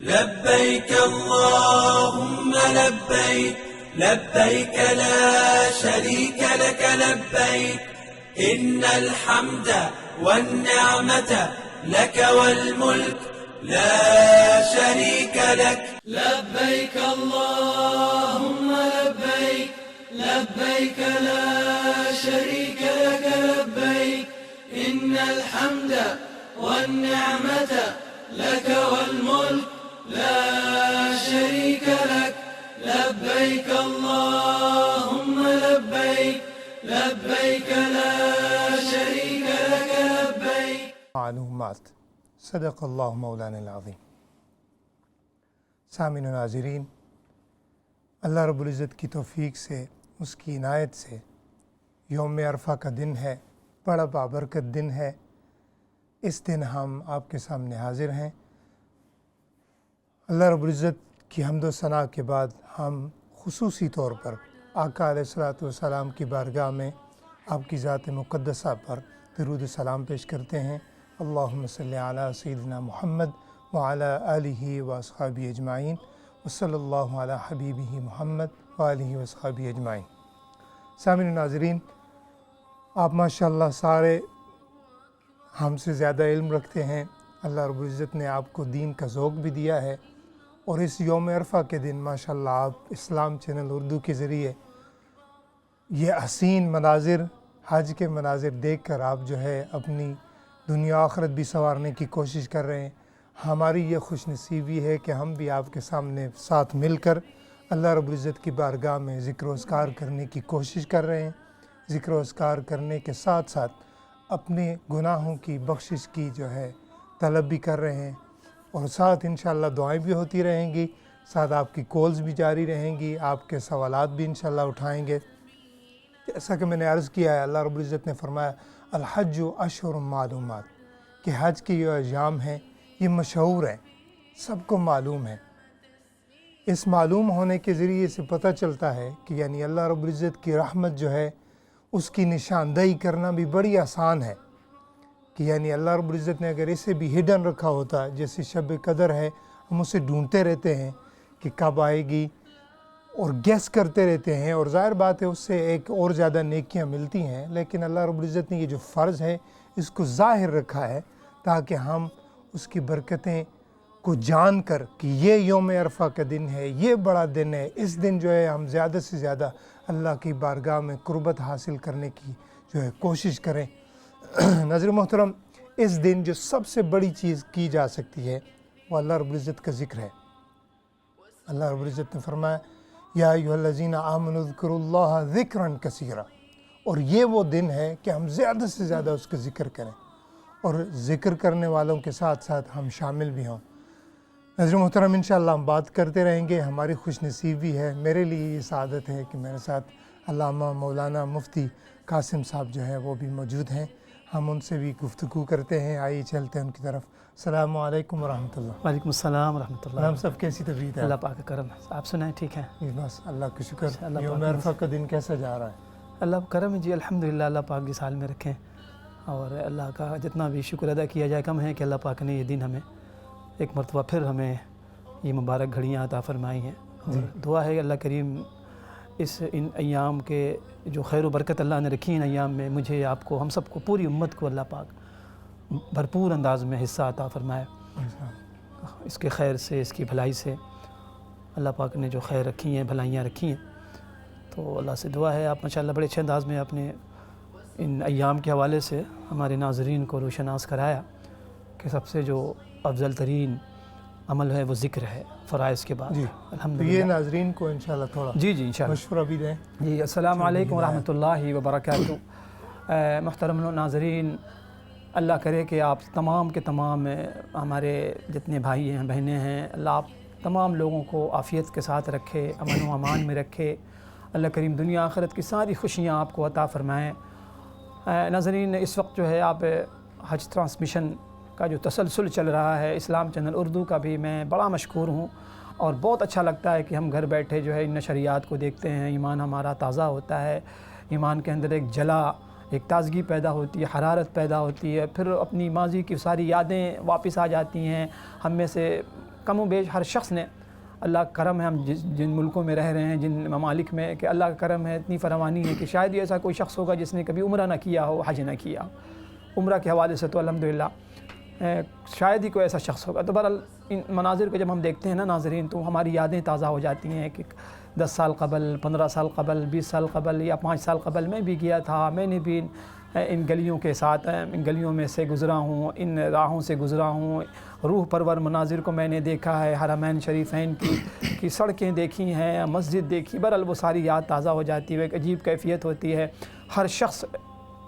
لبيك اللهم لبيك لبيك لا شريك لك لبيك إن الحمد والنعمة لك والملك لا شريك لك لبيك اللهم لبيك لبيك لا شريك لك لبيك إن الحمد والنعمة لك والملك لا شريك لك لبيك اللهم لبيك لبيك لا شريك لك لبيك معلومات صدق اللہ مولانا العظیم۔ سامعین و ناظرین، اللہ رب العزت کی توفیق سے، اس کی عنایت سے یوم عرفہ کا دن ہے، بڑا بابرکت دن ہے۔ اس دن ہم آپ کے سامنے حاضر ہیں۔ اللہ رب العزت کی حمد و ثنا کے بعد ہم خصوصی طور پر آقا علیہ الصلوۃ والسلام کی بارگاہ میں آپ کی ذات مقدسہ پر درود و سلام پیش کرتے ہیں۔ اللہم صلی علی سیدنا محمد وعلی آلہ واصحابہ اجمعین وصلی اللہ علی حبیبہ محمد وآلہ واصحابہ اجمعین۔ سامعین و ناظرین، آپ ماشاءاللہ سارے ہم سے زیادہ علم رکھتے ہیں۔ اللہ رب العزت نے آپ کو دین کا ذوق بھی دیا ہے، اور اس یوم عرفہ کے دن ماشاءاللہ آپ اسلام چینل اردو کے ذریعے یہ حسین مناظر، حج کے مناظر دیکھ کر آپ جو ہے اپنی دنیا آخرت بھی سنوارنے کی کوشش کر رہے ہیں۔ ہماری یہ خوش نصیبی ہے کہ ہم بھی آپ کے سامنے ساتھ مل کر اللہ رب العزت کی بارگاہ میں ذکر و اذکار کرنے کی کوشش کر رہے ہیں۔ ذکر و اذکار کرنے کے ساتھ ساتھ اپنے گناہوں کی بخشش کی جو ہے طلب بھی کر رہے ہیں، اور ساتھ انشاءاللہ دعائیں بھی ہوتی رہیں گی، ساتھ آپ کی کالز بھی جاری رہیں گی، آپ کے سوالات بھی انشاءاللہ اٹھائیں گے۔ جیسا کہ میں نے عرض کیا ہے، اللہ رب العزت نے فرمایا الحج اشہر معلومات، کہ حج کے یہ ایام ہیں یہ مشہور ہیں، سب کو معلوم ہے۔ اس معلوم ہونے کے ذریعے سے پتہ چلتا ہے کہ یعنی اللہ رب العزت کی رحمت جو ہے اس کی نشاندہی کرنا بھی بڑی آسان ہے، کہ یعنی اللہ رب العزت نے اگر اسے بھی ہڈن رکھا ہوتا، جیسے شب قدر ہے، ہم اسے ڈھونڈتے رہتے ہیں کہ کب آئے گی اور گیس کرتے رہتے ہیں، اور ظاہر بات ہے اس سے ایک اور زیادہ نیکیاں ملتی ہیں، لیکن اللہ رب العزت نے یہ جو فرض ہے اس کو ظاہر رکھا ہے تاکہ ہم اس کی برکتیں کو جان کر کہ یہ یوم عرفہ کا دن ہے، یہ بڑا دن ہے، اس دن جو ہے ہم زیادہ سے زیادہ اللہ کی بارگاہ میں قربت حاصل کرنے کی جو ہے کوشش کریں۔ ناظرین محترم، اس دن جو سب سے بڑی چیز کی جا سکتی ہے وہ اللہ رب العزت کا ذکر ہے۔ اللہ رب العزت نے فرمایا یا ایھا الذین آمنوا اذکروا اللہ ذکرا کثیرا، اور یہ وہ دن ہے کہ ہم زیادہ سے زیادہ اس کا ذکر کریں، اور ذکر کرنے والوں کے ساتھ ساتھ ہم شامل بھی ہوں۔ ناظرین محترم، انشاءاللہ ہم بات کرتے رہیں گے۔ ہماری خوش نصیبی ہے، میرے لیے یہ سعادت ہے کہ میرے ساتھ علامہ مولانا مفتی قاسم صاحب جو ہے وہ بھی موجود ہیں، ہم ان سے بھی گفتگو کرتے ہیں۔ آئیے چلتے ہیں ان کی طرف۔ السلام علیکم ورحمۃ اللہ۔ وعلیکم السلام ورحمۃ اللہ۔ ہم سب کیسی طبیعت ہے؟ اللہ پاک کا کرم ہے، آپ سنائیں ٹھیک ہیں؟ بس اللہ کا شکر۔ اللہ یوم پاک عرفہ کا دن کیسا جا رہا ہے؟ اللہ کا کرم ہے جی، الحمدللہ، اللہ پاک جس حال میں رکھیں، اور اللہ کا جتنا بھی شکر ادا کیا جائے کم ہے کہ اللہ پاک نے یہ دن ہمیں ایک مرتبہ پھر ہمیں یہ مبارک گھڑیاں عطا فرمائی ہیں، اور دعا ہے کہ اللہ کریم ان ایام کے جو خیر و برکت اللہ نے رکھی ان ایام میں مجھے، آپ کو، ہم سب کو، پوری امت کو اللہ پاک بھرپور انداز میں حصہ عطا فرمائے۔ اس کے خیر سے، اس کی بھلائی سے اللہ پاک نے جو خیر رکھی ہیں، بھلائیاں رکھی ہیں، تو اللہ سے دعا ہے۔ آپ ماشاءاللہ بڑے اچھے انداز میں اپنے ان ایام کے حوالے سے ہمارے ناظرین کو روشناس کرایا کہ سب سے جو افضل ترین عمل ہے وہ ذکر ہے فرائض کے بعد۔ جی الحمدللہ، یہ ناظرین کو انشاءاللہ تھوڑا جی انشاءاللہ مشورہ بھی دیں۔ جی السلام علیکم ورحمۃ اللہ وبرکاتہ۔ محترم ناظرین، اللہ کرے کہ آپ تمام کے تمام ہمارے جتنے بھائی ہیں، بہنیں ہیں، اللہ آپ تمام لوگوں کو عافیت کے ساتھ رکھے، امن و امان میں رکھے۔ اللہ کریم دنیا آخرت کی ساری خوشیاں آپ کو عطا فرمائیں۔ ناظرین، اس وقت جو ہے آپ حج ٹرانسمیشن کا جو تسلسل چل رہا ہے، اسلام چینل اردو کا بھی میں بڑا مشکور ہوں، اور بہت اچھا لگتا ہے کہ ہم گھر بیٹھے جو ہے ان نشریات کو دیکھتے ہیں، ایمان ہمارا تازہ ہوتا ہے، ایمان کے اندر ایک جلا، ایک تازگی پیدا ہوتی ہے، حرارت پیدا ہوتی ہے، پھر اپنی ماضی کی ساری یادیں واپس آ جاتی ہیں، ہم میں سے کم و بیش ہر شخص نے، اللہ کا کرم ہے، ہم جن ملکوں میں رہ رہے ہیں، جن ممالک میں، کہ اللہ کا کرم ہے، اتنی فراوانی ہے کہ شاید ہی ایسا کوئی شخص ہوگا جس نے کبھی عمرہ نہ کیا ہو، حج نہ کیا ہو۔ عمرہ کے حوالے سے تو الحمدللہ شاید ہی کوئی ایسا شخص ہوگا۔ تو بہرحال ان مناظر کو جب ہم دیکھتے ہیں نا ناظرین، تو ہماری یادیں تازہ ہو جاتی ہیں کہ 10 سال قبل، 15 سال قبل، 20 سال قبل یا 5 سال قبل میں بھی گیا تھا، میں نے بھی ان گلیوں کے ساتھ، ان گلیوں میں سے گزرا ہوں، ان راہوں سے گزرا ہوں، روح پرور مناظر کو میں نے دیکھا ہے، حرمین شریفین کی سڑکیں دیکھی ہیں، مسجد دیکھی، بہرحال وہ ساری یاد تازہ ہو جاتی ہے، ایک عجیب کیفیت ہوتی ہے۔ ہر شخص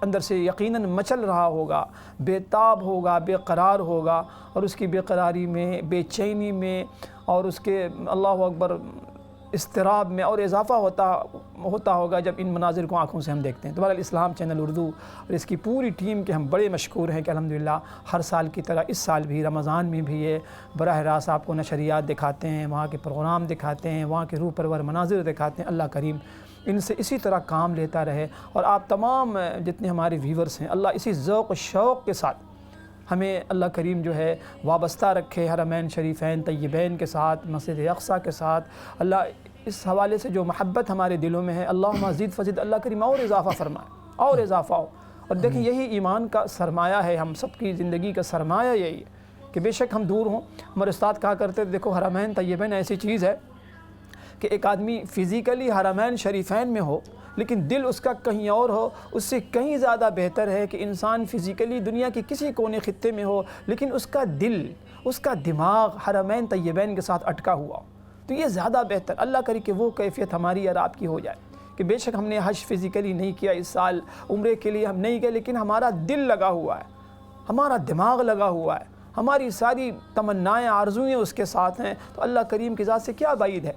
اندر سے یقیناً مچل رہا ہوگا، بے تاب ہوگا، بے قرار ہوگا، اور اس کی بے قراری میں، بے چینی میں، اور اس کے اللہ اکبر اضطراب میں اور اضافہ ہوتا ہوگا جب ان مناظر کو آنکھوں سے ہم دیکھتے ہیں۔ تو بہرحال اسلام چینل اردو اور اس کی پوری ٹیم کے ہم بڑے مشکور ہیں کہ الحمدللہ ہر سال کی طرح اس سال بھی رمضان میں بھی یہ براہ راست آپ کو نشریات دکھاتے ہیں، وہاں کے پروگرام دکھاتے ہیں، وہاں کے روح پرور مناظر دکھاتے ہیں۔ اللہ کریم ان سے اسی طرح کام لیتا رہے، اور آپ تمام جتنے ہمارے ویورز ہیں، اللہ اسی ذوق و شوق کے ساتھ ہمیں اللہ کریم جو ہے وابستہ رکھے حرمین شریفین طیبین کے ساتھ، مسجد اقصیٰ کے ساتھ۔ اللہ اس حوالے سے جو محبت ہمارے دلوں میں ہے، اللہم زد فزد، اللہ کریم اور اضافہ فرمائے، اور اضافہ ہو۔ اور دیکھیں یہی ایمان کا سرمایہ ہے، ہم سب کی زندگی کا سرمایہ یہی ہے کہ بے شک ہم دور ہوں۔ ہمارے استاد کہا کرتے تھے دیکھو حرمین طیبین ایسی چیز ہے کہ ایک آدمی فزیکلی حرمین شریفین میں ہو لیکن دل اس کا کہیں اور ہو، اس سے کہیں زیادہ بہتر ہے کہ انسان فزیکلی دنیا کے کسی کونے خطے میں ہو لیکن اس کا دل، اس کا دماغ حرمین طیبین کے ساتھ اٹکا ہوا ہو، تو یہ زیادہ بہتر۔ اللہ کرے کہ وہ کیفیت ہماری اور آپ کی ہو جائے کہ بے شک ہم نے حج فزیکلی نہیں کیا اس سال، عمرے کے لیے ہم نہیں گئے، لیکن ہمارا دل لگا ہوا ہے، ہمارا دماغ لگا ہوا ہے، ہماری ساری تمنائیں آرزوئیں اس کے ساتھ ہیں۔ تو اللہ کریم کی ذات سے کیا بعید ہے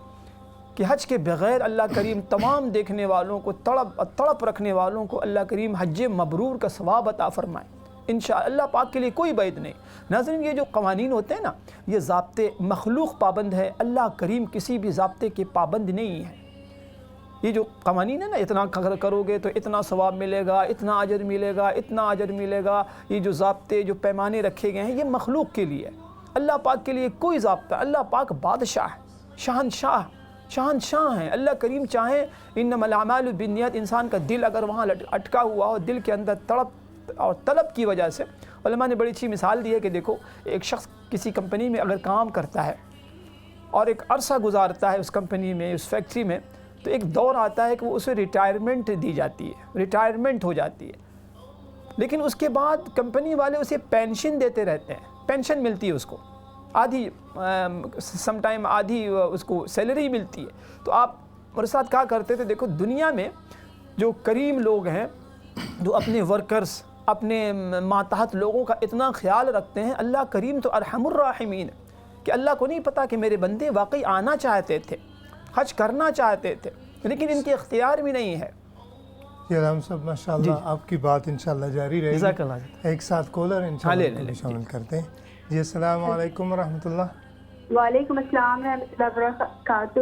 کہ حج کے بغیر اللہ کریم تمام دیکھنے والوں کو، تڑپ رکھنے والوں کو اللہ کریم حج مبرور کا ثواب عطا فرمائے۔ انشاءاللہ اللہ پاک کے لیے کوئی بعید نہیں۔ ناظرین یہ جو قوانین ہوتے ہیں نا، یہ ضابطے مخلوق پابند ہے، اللہ کریم کسی بھی ضابطے کے پابند نہیں ہے۔ یہ جو قوانین ہے نا، اتنا کرو گے تو اتنا ثواب ملے گا، اتنا اجر ملے گا، اتنا اجر ملے گا، یہ جو ضابطے جو پیمانے رکھے گئے ہیں یہ مخلوق کے لیے ہے، اللہ پاک کے لیے کوئی ضابطہ۔ اللہ پاک بادشاہ ہے، شہنشاہ ہیں۔ اللہ کریم چاہیں انما الاعمال بالنیات، انسان کا دل اگر وہاں اٹکا ہوا ہو، دل کے اندر تڑپ اور طلب کی وجہ سے، علماء نے بڑی اچھی مثال دی ہے کہ دیکھو ایک شخص کسی کمپنی میں اگر کام کرتا ہے اور ایک عرصہ گزارتا ہے اس کمپنی میں، اس فیکٹری میں، تو ایک دور آتا ہے کہ وہ اسے ریٹائرمنٹ دی جاتی ہے، ریٹائرمنٹ ہو جاتی ہے، لیکن اس کے بعد کمپنی والے اسے پینشن دیتے رہتے ہیں، پینشن ملتی ہے اس کو، آدھی سم ٹائم آدھی اس کو سیلری ملتی ہے۔ تو آپ میرے ساتھ کہا کرتے تھے دیکھو دنیا میں جو کریم لوگ ہیں، جو اپنے ورکرز، اپنے ماتحت لوگوں کا اتنا خیال رکھتے ہیں، اللہ کریم تو ارحم الراحمین ہے کہ اللہ کو نہیں پتہ کہ میرے بندے واقعی آنا چاہتے تھے، حج کرنا چاہتے تھے، لیکن ان کے اختیار بھی نہیں ہے۔ جی ہم سب ماشاءاللہ آپ کی بات انشاءاللہ جاری رہے جزاک اللہ گی۔ ایک ساتھ کالر انشاءاللہ شامل کرتے ہیں۔ جی السلام علیکم ورحمۃ اللہ۔ وعلیکم السلام ورحمۃ اللہ وبرکاتہ۔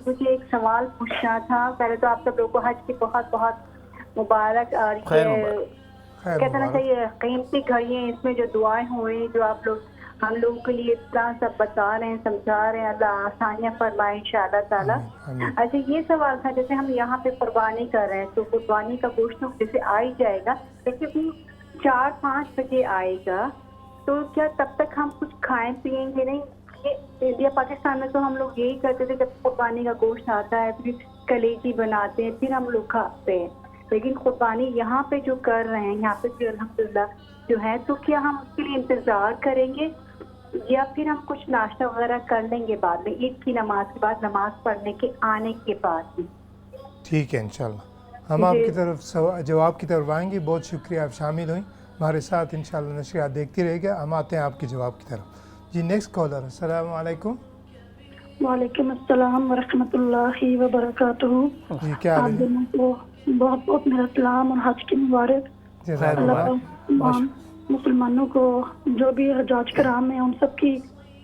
مجھے ایک سوال پوچھنا تھا۔ پہلے تو آپ سب لوگوں کو حج کی بہت بہت مبارک، اور کہتے نا چاہیے قیمتی گھڑیاں، اس میں جو دعائیں ہوئیں جو آپ لوگ ہم لوگوں کے لیے اتنا سب بتا رہے ہیں، سمجھا رہے ہیں، اللہ آسانیاں فرمائے انشاءاللہ تعالیٰ۔ اچھا یہ سوال تھا، جیسے ہم یہاں پہ قربانی کر رہے ہیں تو قربانی کا گوشت جیسے آ ہی جائے گا، لیکن وہ 4-5 بجے آئے گا، تو کیا تب تک ہم کچھ کھائیں پیئیں گے نہیں؟ انڈیا پاکستان میں تو ہم لوگ یہی کرتے تھے، جب قربانی کا گوشت آتا ہے پھر کلیجی بناتے ہیں، پھر ہم لوگ کھاتے ہیں، لیکن قربانی یہاں پہ جو کر رہے ہیں، یہاں پہ بھی الحمدللہ جو ہے، تو کیا ہم اس کے لیے انتظار کریں گے یا پھر ہم کچھ ناشتہ وغیرہ کر لیں گے بعد میں، عید کی نماز کے بعد، نماز پڑھنے کے آنے کے بعد؟ ٹھیک ہے انشاءاللہ ہم آپ کی طرف جواب کی طرف آئیں گے۔ بہت شکریہ آپ شامل ہوئیں ہمارے ساتھ، انشاءاللہ نشریات دیکھتی رہے گا، ہم آتے ہیں آپ کے جواب کی طرف۔ جی نیکسٹ کالر، السلام علیکم۔ وعلیکم السلام ورحمۃ اللہ وبرکاتہ۔ جی کیا آپ دونوں کو بہت بہت میرا سلام اور حج کی مبارک۔ اللہ مسلمانوں کو جو بھی حجاج کرام ہیں ان سب کی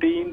3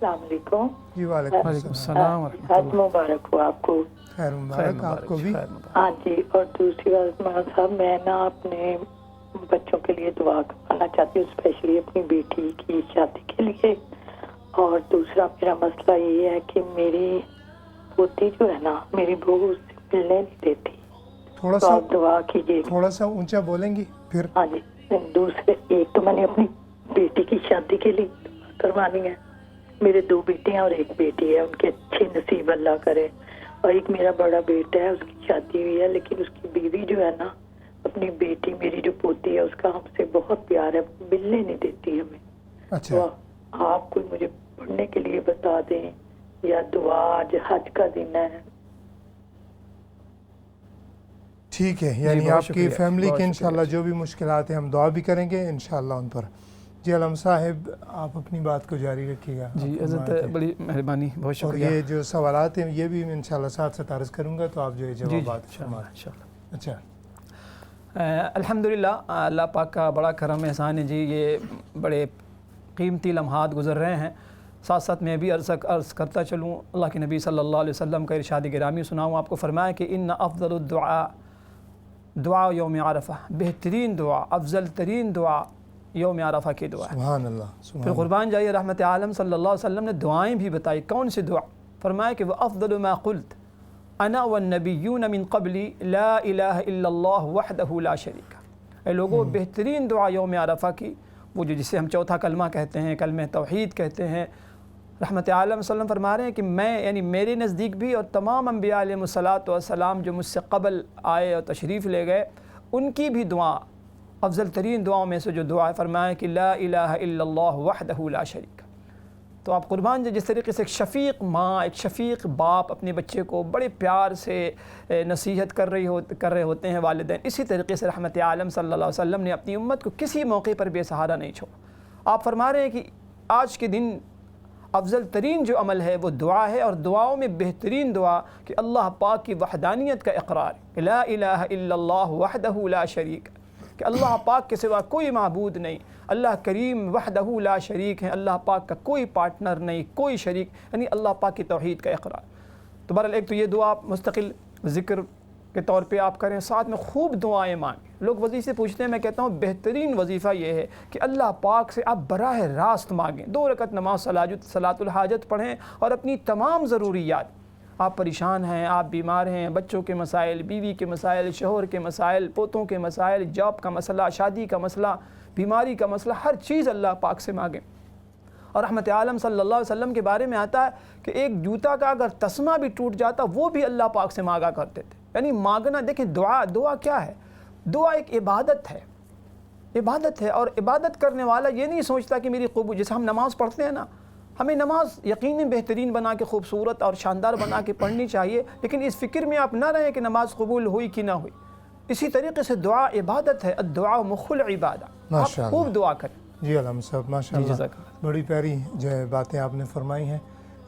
السلام علیکم. جی وعلیکم السلام ورحمۃ حج مبارک ہو آپ کو. خیر مبارک آپ کو بھی. ہاں جی. اور دوسری بات مولانا صاحب میں نا اپنے بچوں کے لیے دعا کروانا چاہتی ہوں, اسپیشلی اپنی بیٹی کی شادی کے لیے. اور دوسرا میرا مسئلہ یہ ہے کہ میری پوتی جو ہے نا میری بہو اس سے ملنے نہیں دیتی. تھوڑا تو سا آپ دعا کیجیے. تھوڑا سا اونچا بولیں گی پھر. ہاں جی. دوسرے ایک تو میں نے اپنی بیٹی کی شادی کے لیے کروانی ہے. میرے 2 بیٹے ہیں اور 1 بیٹی ہے, ان کے اچھے نصیب اللہ کرے. اور ایک میرا بڑا بیٹا ہے, اس کی شادی ہوئی ہے لیکن اس کی بیوی جو ہے نا اپنی بیٹی میری جو پوتی ہے اس کا ہم سے بہت پیار ہے, ملنے نہیں دیتی ہمیں. اچھا تو آپ کوئی مجھے پڑھنے کے لیے بتا دیں یا دعا, آج حج کا دن ہے. ٹھیک ہے, یعنی آپ کی فیملی کے انشاءاللہ جو بھی مشکلات ہیں ہم دعا بھی کریں گے انشاءاللہ ان پر. جی علم صاحب آپ اپنی بات کو جاری رکھیے گا. جی حضرت بڑی مہربانی, بہت شکریہ. اور یہ جو سوالات ہیں یہ بھی میں انشاءاللہ ساتھ ساتھ عرض کروں گا تو آپ جو جوابات فرمائیں. اچھا الحمدللہ اللہ پاک کا بڑا کرم احسان ہے جی. یہ بڑے قیمتی لمحات گزر رہے ہیں. ساتھ ساتھ میں بھی عرض کرتا چلوں, اللہ کے نبی صلی اللہ علیہ وسلم کا ارشاد گرامی سناؤں آپ کو. فرمایا کہ ان افضل الدعاء دعا یوم عرفہ, بہترین دعا, افضل ترین دعا یوم عرفہ کی دعا ہے. سبحان اللہ. پھر قربان جائیے رحمت عالم صلی اللہ علیہ وسلم نے دعائیں بھی بتائی. کون سی دعا؟ فرمایا کہ وَأَفْضَلُ مَا قُلْتُ أَنَا وَالنَّبِيُّونَ مِن قَبْلِي لَا إِلَهَ إِلَّا اللَّهُ وَحْدَهُ لَا شَرِيكَ. اے لوگوں, بہترین دعا یوم عرفہ کی, وہ جسے ہم چوتھا کلمہ کہتے ہیں, کلمہ توحید کہتے ہیں. رحمت عالم صلی اللہ علیہ وسلم فرما رہے ہیں کہ میں یعنی میرے نزدیک بھی اور تمام انبیاء علیہ الصلاۃ والسلام جو مجھ سے قبل آئے اور تشریف لے گئے ان کی بھی دعا افضل ترین دعاؤں میں سے جو دعا ہے, فرمایا کہ لا الہ الا اللہ وحدہ لا شریک. تو آپ قربان جس طریقے سے ایک شفیق ماں, ایک شفیق باپ اپنے بچے کو بڑے پیار سے نصیحت کر رہے ہوتے ہیں والدین, اسی طریقے سے رحمت عالم صلی اللہ علیہ وسلم نے اپنی امت کو کسی موقع پر بے سہارا نہیں چھوڑا. آپ فرما رہے ہیں کہ آج کے دن افضل ترین جو عمل ہے وہ دعا ہے, اور دعاؤں میں بہترین دعا کہ اللہ پاک کی وحدانیت کا اقرار, لا الہ الا اللہ وحدہ لا شریک, کہ اللہ پاک کے سوا کوئی معبود نہیں, اللہ کریم وحدہ لا شریک ہیں, اللہ پاک کا کوئی پارٹنر نہیں, کوئی شریک, یعنی اللہ پاک کی توحید کا اقرار. تو بہرحال ایک تو یہ دعا مستقل ذکر کے طور پہ آپ کریں, ساتھ میں خوب دعائیں مانگیں. لوگ وظیفے پوچھتے ہیں, میں کہتا ہوں بہترین وظیفہ یہ ہے کہ اللہ پاک سے آپ براہ راست مانگیں. 2 رکعت نماز صلاۃ الحاجت پڑھیں اور اپنی تمام ضروریات, آپ پریشان ہیں, آپ بیمار ہیں, بچوں کے مسائل, بیوی کے مسائل, شوہر کے مسائل, پوتوں کے مسائل, جاب کا مسئلہ, شادی کا مسئلہ, بیماری کا مسئلہ, ہر چیز اللہ پاک سے مانگیں. اور رحمت عالم صلی اللہ علیہ وسلم کے بارے میں آتا ہے کہ ایک جوتا کا اگر تسمہ بھی ٹوٹ جاتا وہ بھی اللہ پاک سے مانگا کرتے تھے. یعنی مانگنا, دیکھیں دعا کیا ہے؟ دعا ایک عبادت ہے, عبادت ہے. اور عبادت کرنے والا یہ نہیں سوچتا کہ میری قبول, جیسے ہم نماز پڑھتے ہیں نا, ہمیں نماز یقیناً بہترین بنا کے, خوبصورت اور شاندار بنا کے پڑھنی چاہیے, لیکن اس فکر میں آپ نہ رہیں کہ نماز قبول ہوئی کہ نہ ہوئی. اسی طریقے سے دعا عبادت ہے, الدعاء مخ العبادہ. آپ خوب دعا کریں. جی علم صاحب ماشاء اللہ, بڑی پیاری جو ہے باتیں آپ نے فرمائی ہیں.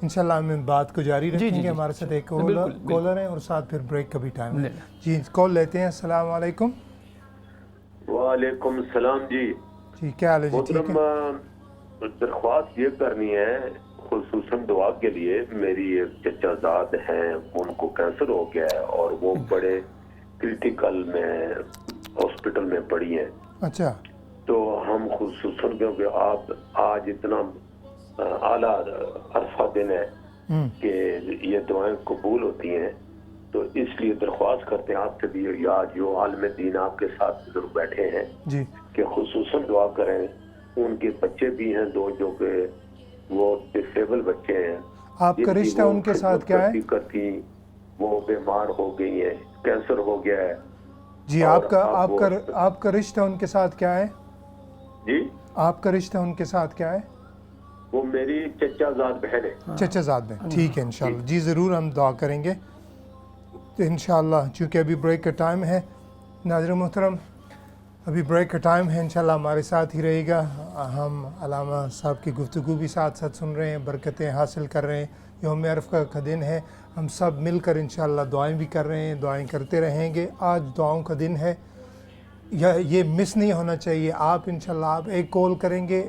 انشاءاللہ ہم بات کو جاری رکھیں گے. ہمارے ساتھ ایک کالر ہیں اور ساتھ پھر بریک کا بھی ٹائم ہے. جی کال لیتے ہیں. السلام علیکم. وعلیکم السلام. جی کیا حال ہے؟ جی ٹھیک ہے. درخواست یہ کرنی ہے خصوصاً دعا کے لیے. میری ایک چچا زاد ہیں, ان کو کینسر ہو گیا ہے اور وہ بڑے کرٹیکل میں ہاسپٹل میں پڑی ہیں. اچھا. تو ہم خصوصاً کیونکہ آپ آج اتنا اعلیٰ عرفہ دن ہے کہ یہ دعائیں قبول ہوتی ہیں, تو اس لیے درخواست کرتے ہیں آپ سے بھی, یا جو عالم دین آپ کے ساتھ ضرور بیٹھے ہیں جی, کہ خصوصاً دعا کریں. ان کے بچے بھی ہیں 2 جو کہ وہ ڈسیبل بچے ہیں. آپ کا رشتہ ان کے ساتھ کیا ہے؟ کرتی وہ بیمار ہو گئی ہیں, کینسر ہو گیا ہے. جی آپ کا رشتہ ان کے ساتھ کیا ہے؟ جی آپ کا رشتہ ان کے ساتھ کیا ہے؟ وہ میری چچا زاد بہن ہے. چچا زاد بہن, ٹھیک ہے انشاءاللہ. جی ضرور ہم دعا کریں گے انشاءاللہ. چونکہ ابھی بریک کا ٹائم ہے, ناظرین محترم ابھی بریک کا ٹائم ہے, انشاءاللہ ہمارے ساتھ ہی رہے گا. ہم علامہ صاحب کی گفتگو بھی ساتھ سن رہے ہیں, برکتیں حاصل کر رہے ہیں. یوم عرفہ کا دن ہے, ہم سب مل کر انشاءاللہ دعائیں بھی کر رہے ہیں, دعائیں کرتے رہیں گے. آج دعاؤں کا دن ہے, یہ مس نہیں ہونا چاہیے. آپ انشاءاللہ آپ ایک کال کریں گے,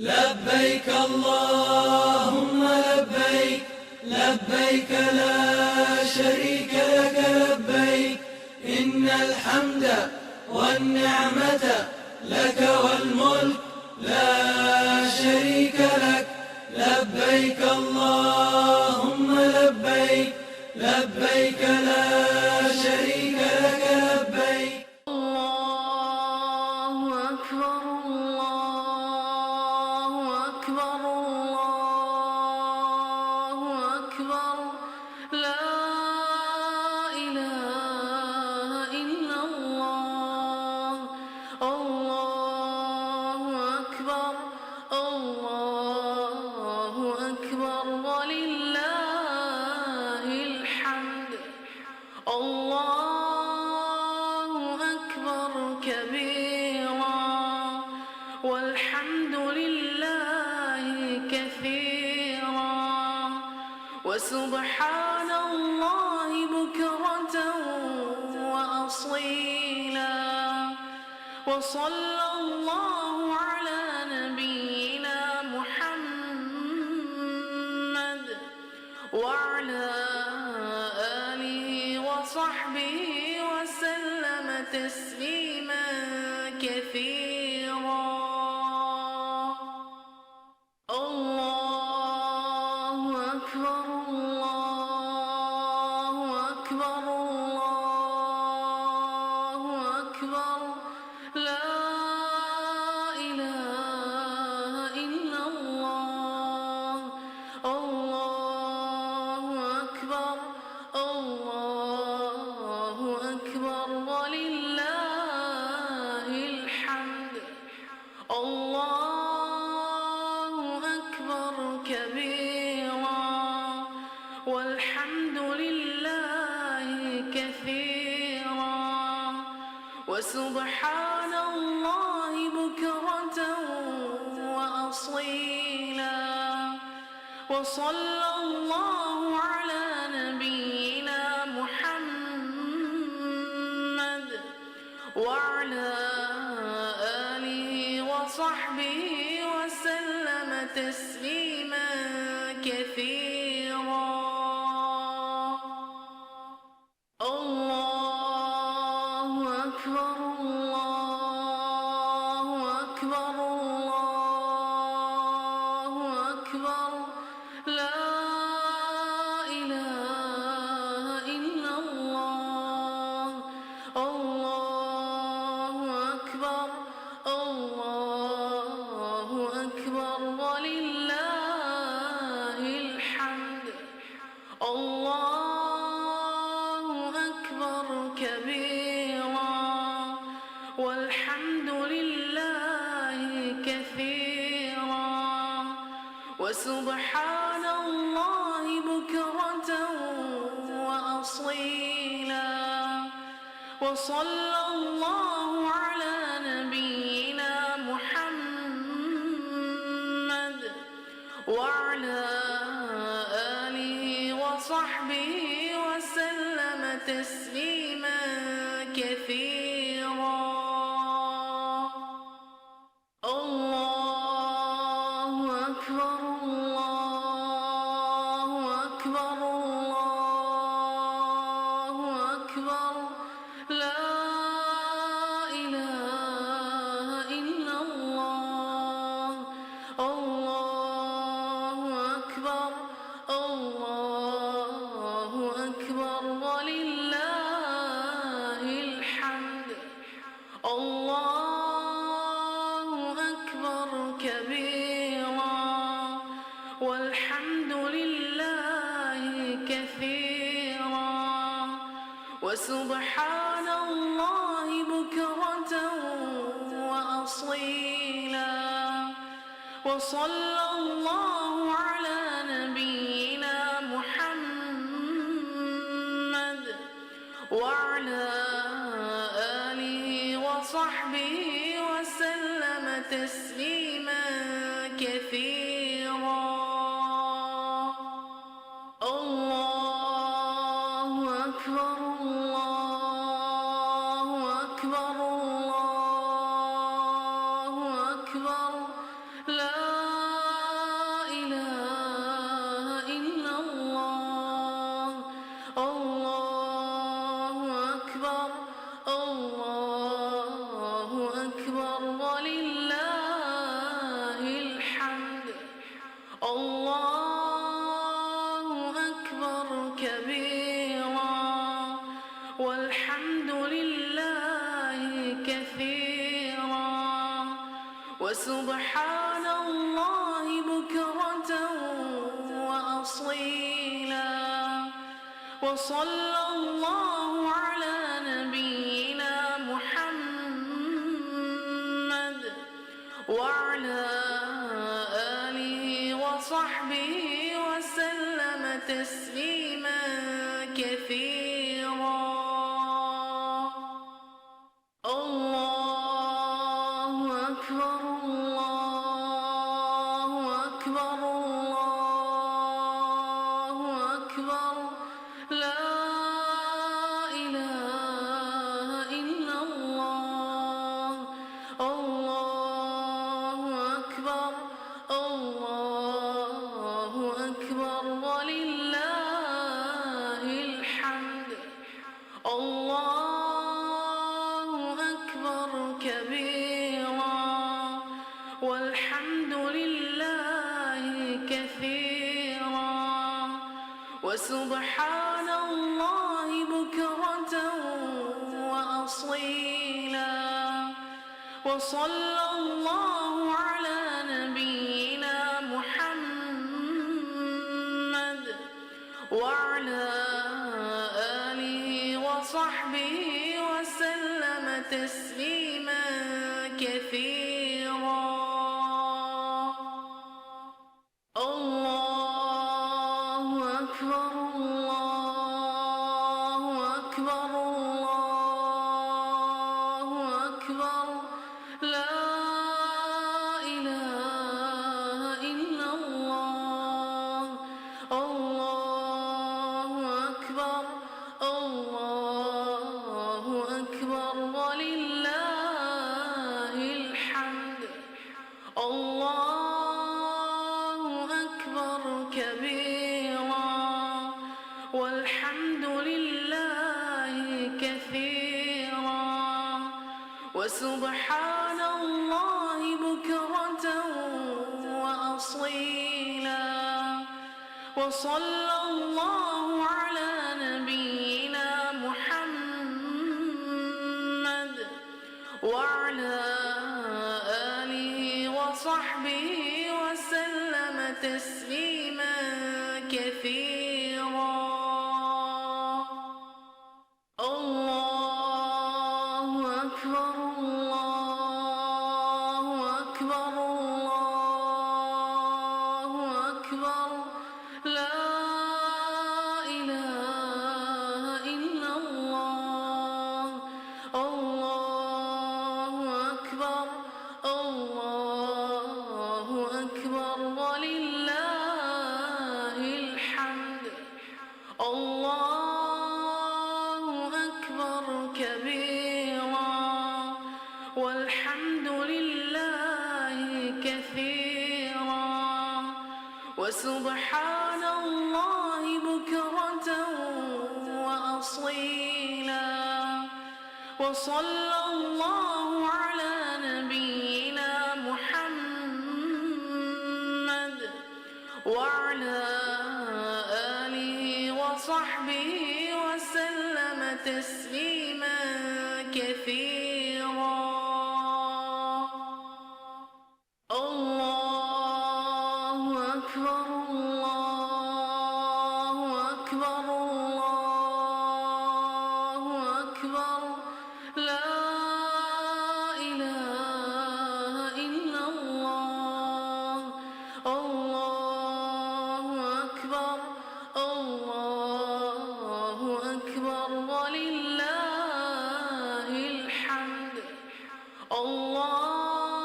لبيك اللهم لبيك لبيك لا شريك لك لبيك إن الحمد والنعمة لك والملك لا شريك لك لبيك اللهم لبيك لبيك لا شريك لك لبيك. وسبحان الله بكرة وأصيلا وصلى الله على نبينا محمد وعلى آله وصحبه وسلم تسليما كثيرا. الله أكبر الله أكبر الله أكبر لا إله إلا الله. الله أكبر الله أكبر ولله الحمد. الله أكبر كبيرا والحمد لله كثيرا وسبحان الله بكرة وأصيلا وصلى الله على نبينا محمد وعلى آله وصحبه وسلم تسليما كثيرا. الله أكبر الله أكبر الله أكبر لا إله إلا الله. الله أكبر الله أكبر ولله الحمد. الله أكبر كبيرا والحمد لله كثيرا وسبحان الله بكرة وأصيلا وصلى الله على نبينا محمد وعلى آله وصحبه وسلم تسليما كثيرا. الله أكبر الله أكبر الله أكبر لا إله إلا الله. الله أكبر الله أكبر ولله الحمد. الله أكبر كبيرا والحمد لله كثيرا وسبحان الله بكرة وأصيلا وصلى الله على نبينا محمد وعلى آله وصحبه وسلم تسليما كثيرا. الله أكبر الله أكبر الله أكبر لا إله إلا الله. الله أكبر الله أكبر ولله الحمد. الله أكبر كبيرا والحمد لله كثيرا وسبحان الله بكرة وأصيلا. وصلى الله على نبينا محمد وعلى آله وصحبه وسلم تسليما كثيرا. الله أكبر الله أكبر الله أكبر لا إله إلا الله. الله أكبر الله أكبر ولله الحمد. الله أكبر كبيرا والحمد لله كثيرا وسبحان الله بكرة وأصيلا. وصلى الله على نبينا محمد وعلى آله وصحبه وسلم تسليما كثيرا. الله أكبر الله أكبر الله أكبر لا إله إلا الله. الله أكبر الله أكبر ولله الحمد. الله أكبر كبيرا والحمد لله كثيرا وسبحان الله بكرة وأصيلا. وصلى الله على نبينا محمد وعلى آله وصحبه وسلم تسليما كثيرا. الله أكبر الله أكبر الله أكبر لا إله إلا الله. الله أكبر الله أكبر ولله الحمد. الله أكبر كبيرا والحمد لله كثيرا وسبحان الله بكرة وأصيلا. وصلى الله على نبينا محمد وعلى آله وصحبه وسلم تسليما كثيرا. الله أكبر الله أكبر الله أكبر لا إله الله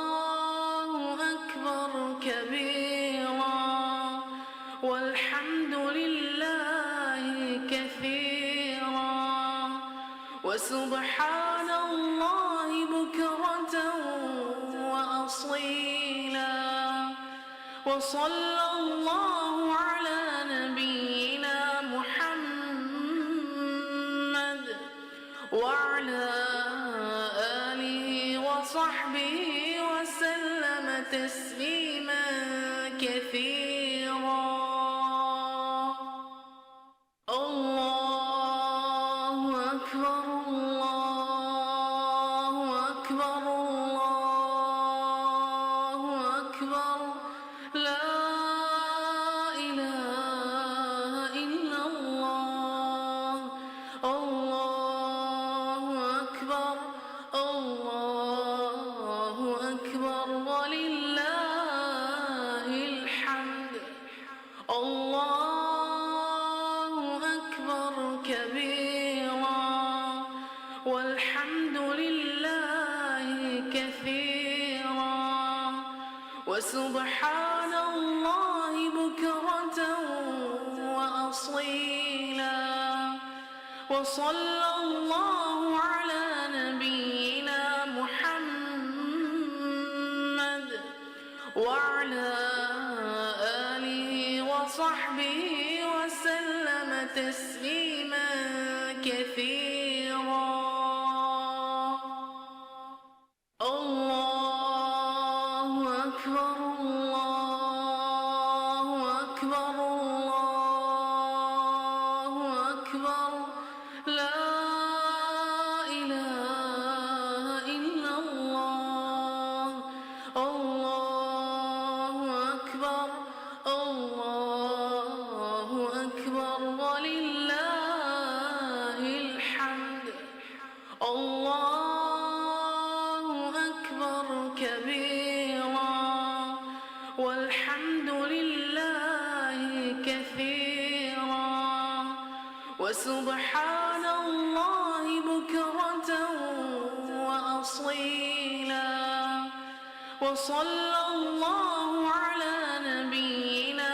أكبر كبيرا والحمد لله كثيرا وسبحان الله بكرة وأصيلا وصلى الله على نبينا محمد وعلى آله وصحبه وسلم تسليما كثيرا الله أكبر الله أكبر الله أكبر لا إله إلا الله الله أكبر الله أكبر ولله الحمد الله أكبر كبيرا والحمد لله كثيرا وسبحان الله بكرة وأصيلا وصلى الله على نبينا محمد وعلى آله وصحبه وسلم تسليما كثيرا الله أكبر الله أكبر الله أكبر لا إله إلا الله الله أكبر الله أكبر ولله الحمد الله أكبر كبيرا والحمد لله كثيرا وسبحان الله بكرة وأصيلا وصلى الله على نبينا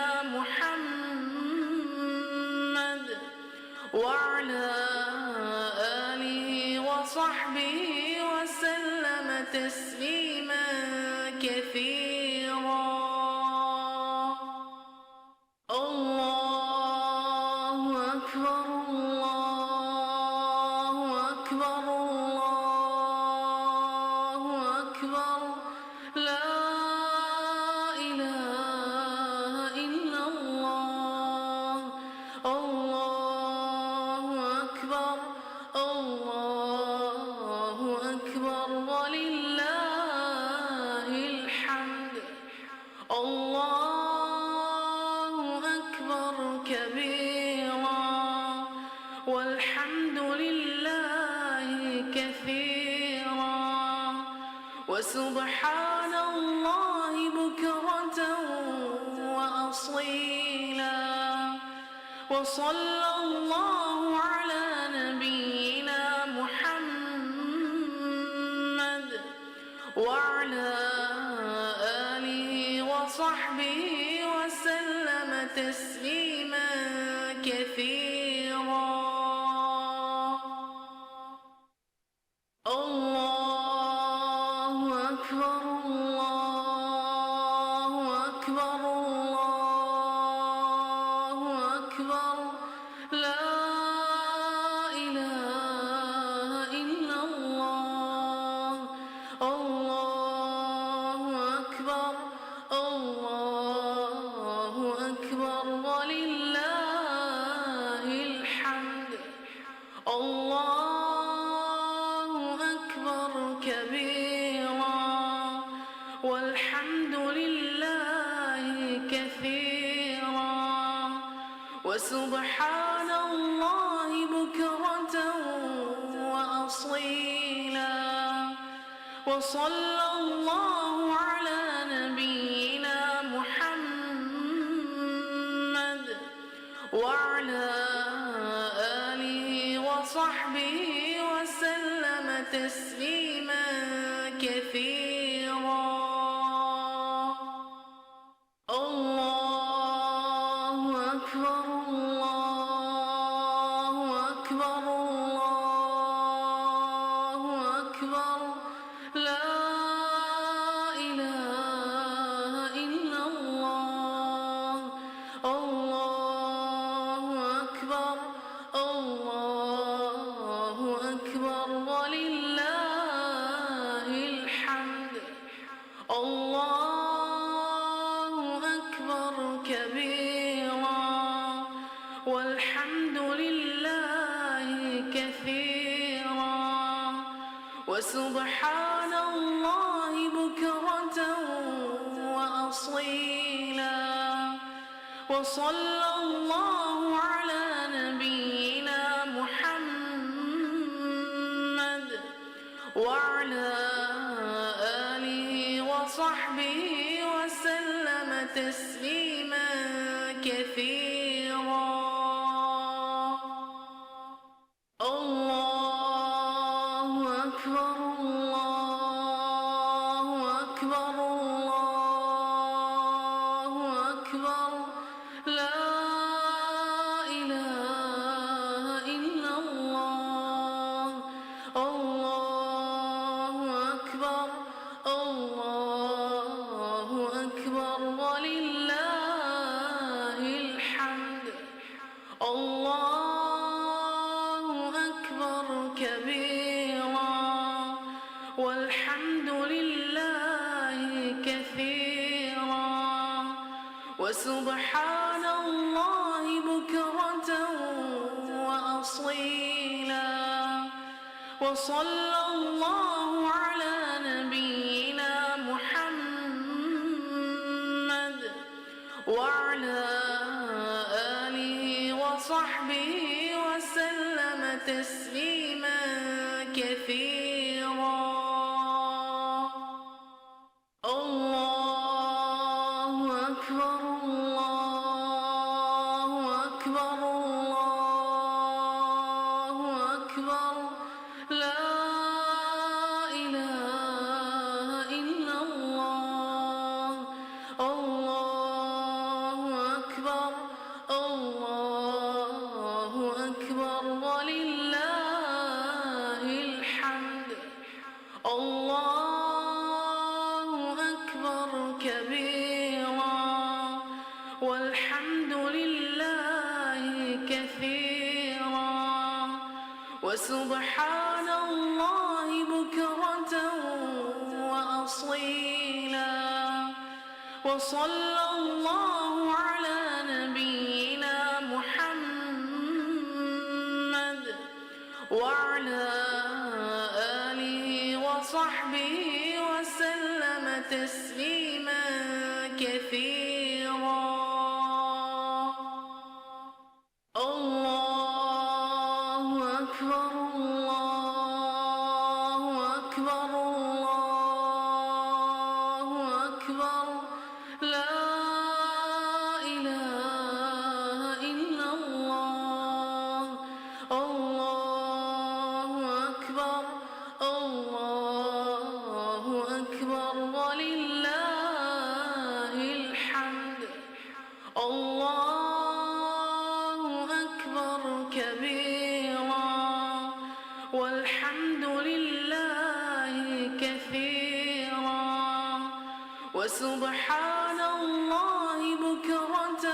محمد وعلى آله وصحبه وسلم تسليما كثيرا الله أكبر الله أكبر الله أكبر لا إله إلا الله الله أكبر الله أكبر ولله الحمد الله أكبر كبيرا والحمد لله كثيرا وسبحان الله بكرة وأصيلا وصلى الله على نبينا محمد وعلى آله وصحبه وسلم تسليما كثيرا الله أكبر الله أكبر الله أكبر لا إله إلا الله الله أكبر الله أكبر ولله الحمد الله أكبر كبيرا والحمد لله كثيرا وسبحان الله بكرة وأصيلا وصلى الله على نبينا محمد وعلى آله وصحبه وسلم تسليما كثيرا الله أكبر الله أكبر الله أكبر لا إله إلا الله الله أكبر الله أكبر ولله الحمد الله أكبر كبيرا والحمد لله كثيرا وسبحان الله بكرة وأصيلا وصلى الله على نبينا محمد وعلى آله وصحبه وسلم تسليما كثيرا الله أكبر الله أكبر الله أكبر لا إله إلا الله الله أكبر الله أكبر ولله الحمد الله أكبر كبيرا والحمد لله كثيرا وسبحان الله بكرة وأصيلا وصلى الله على نبينا محمد وعلى آله وصحبه وسلم تسليما كثيرا الله أكبر الله أكبر الله أكبر لا إله إلا الله الله أكبر الله أكبر ولله الحمد الله أكبر كبيرا والحمد لله كثيرا وسبحان الله بكرة وأصيلا وصلى الله على نبينا محمد وعلى آله وصحبه وسلم تسليما كثيرا الله أكبر الله أكبر الله أكبر لا إله إلا الله الله أكبر الله أكبر ولله الحمد الله أكبر كبيرا والحمد لله كثيرا وسبحان الله بكرة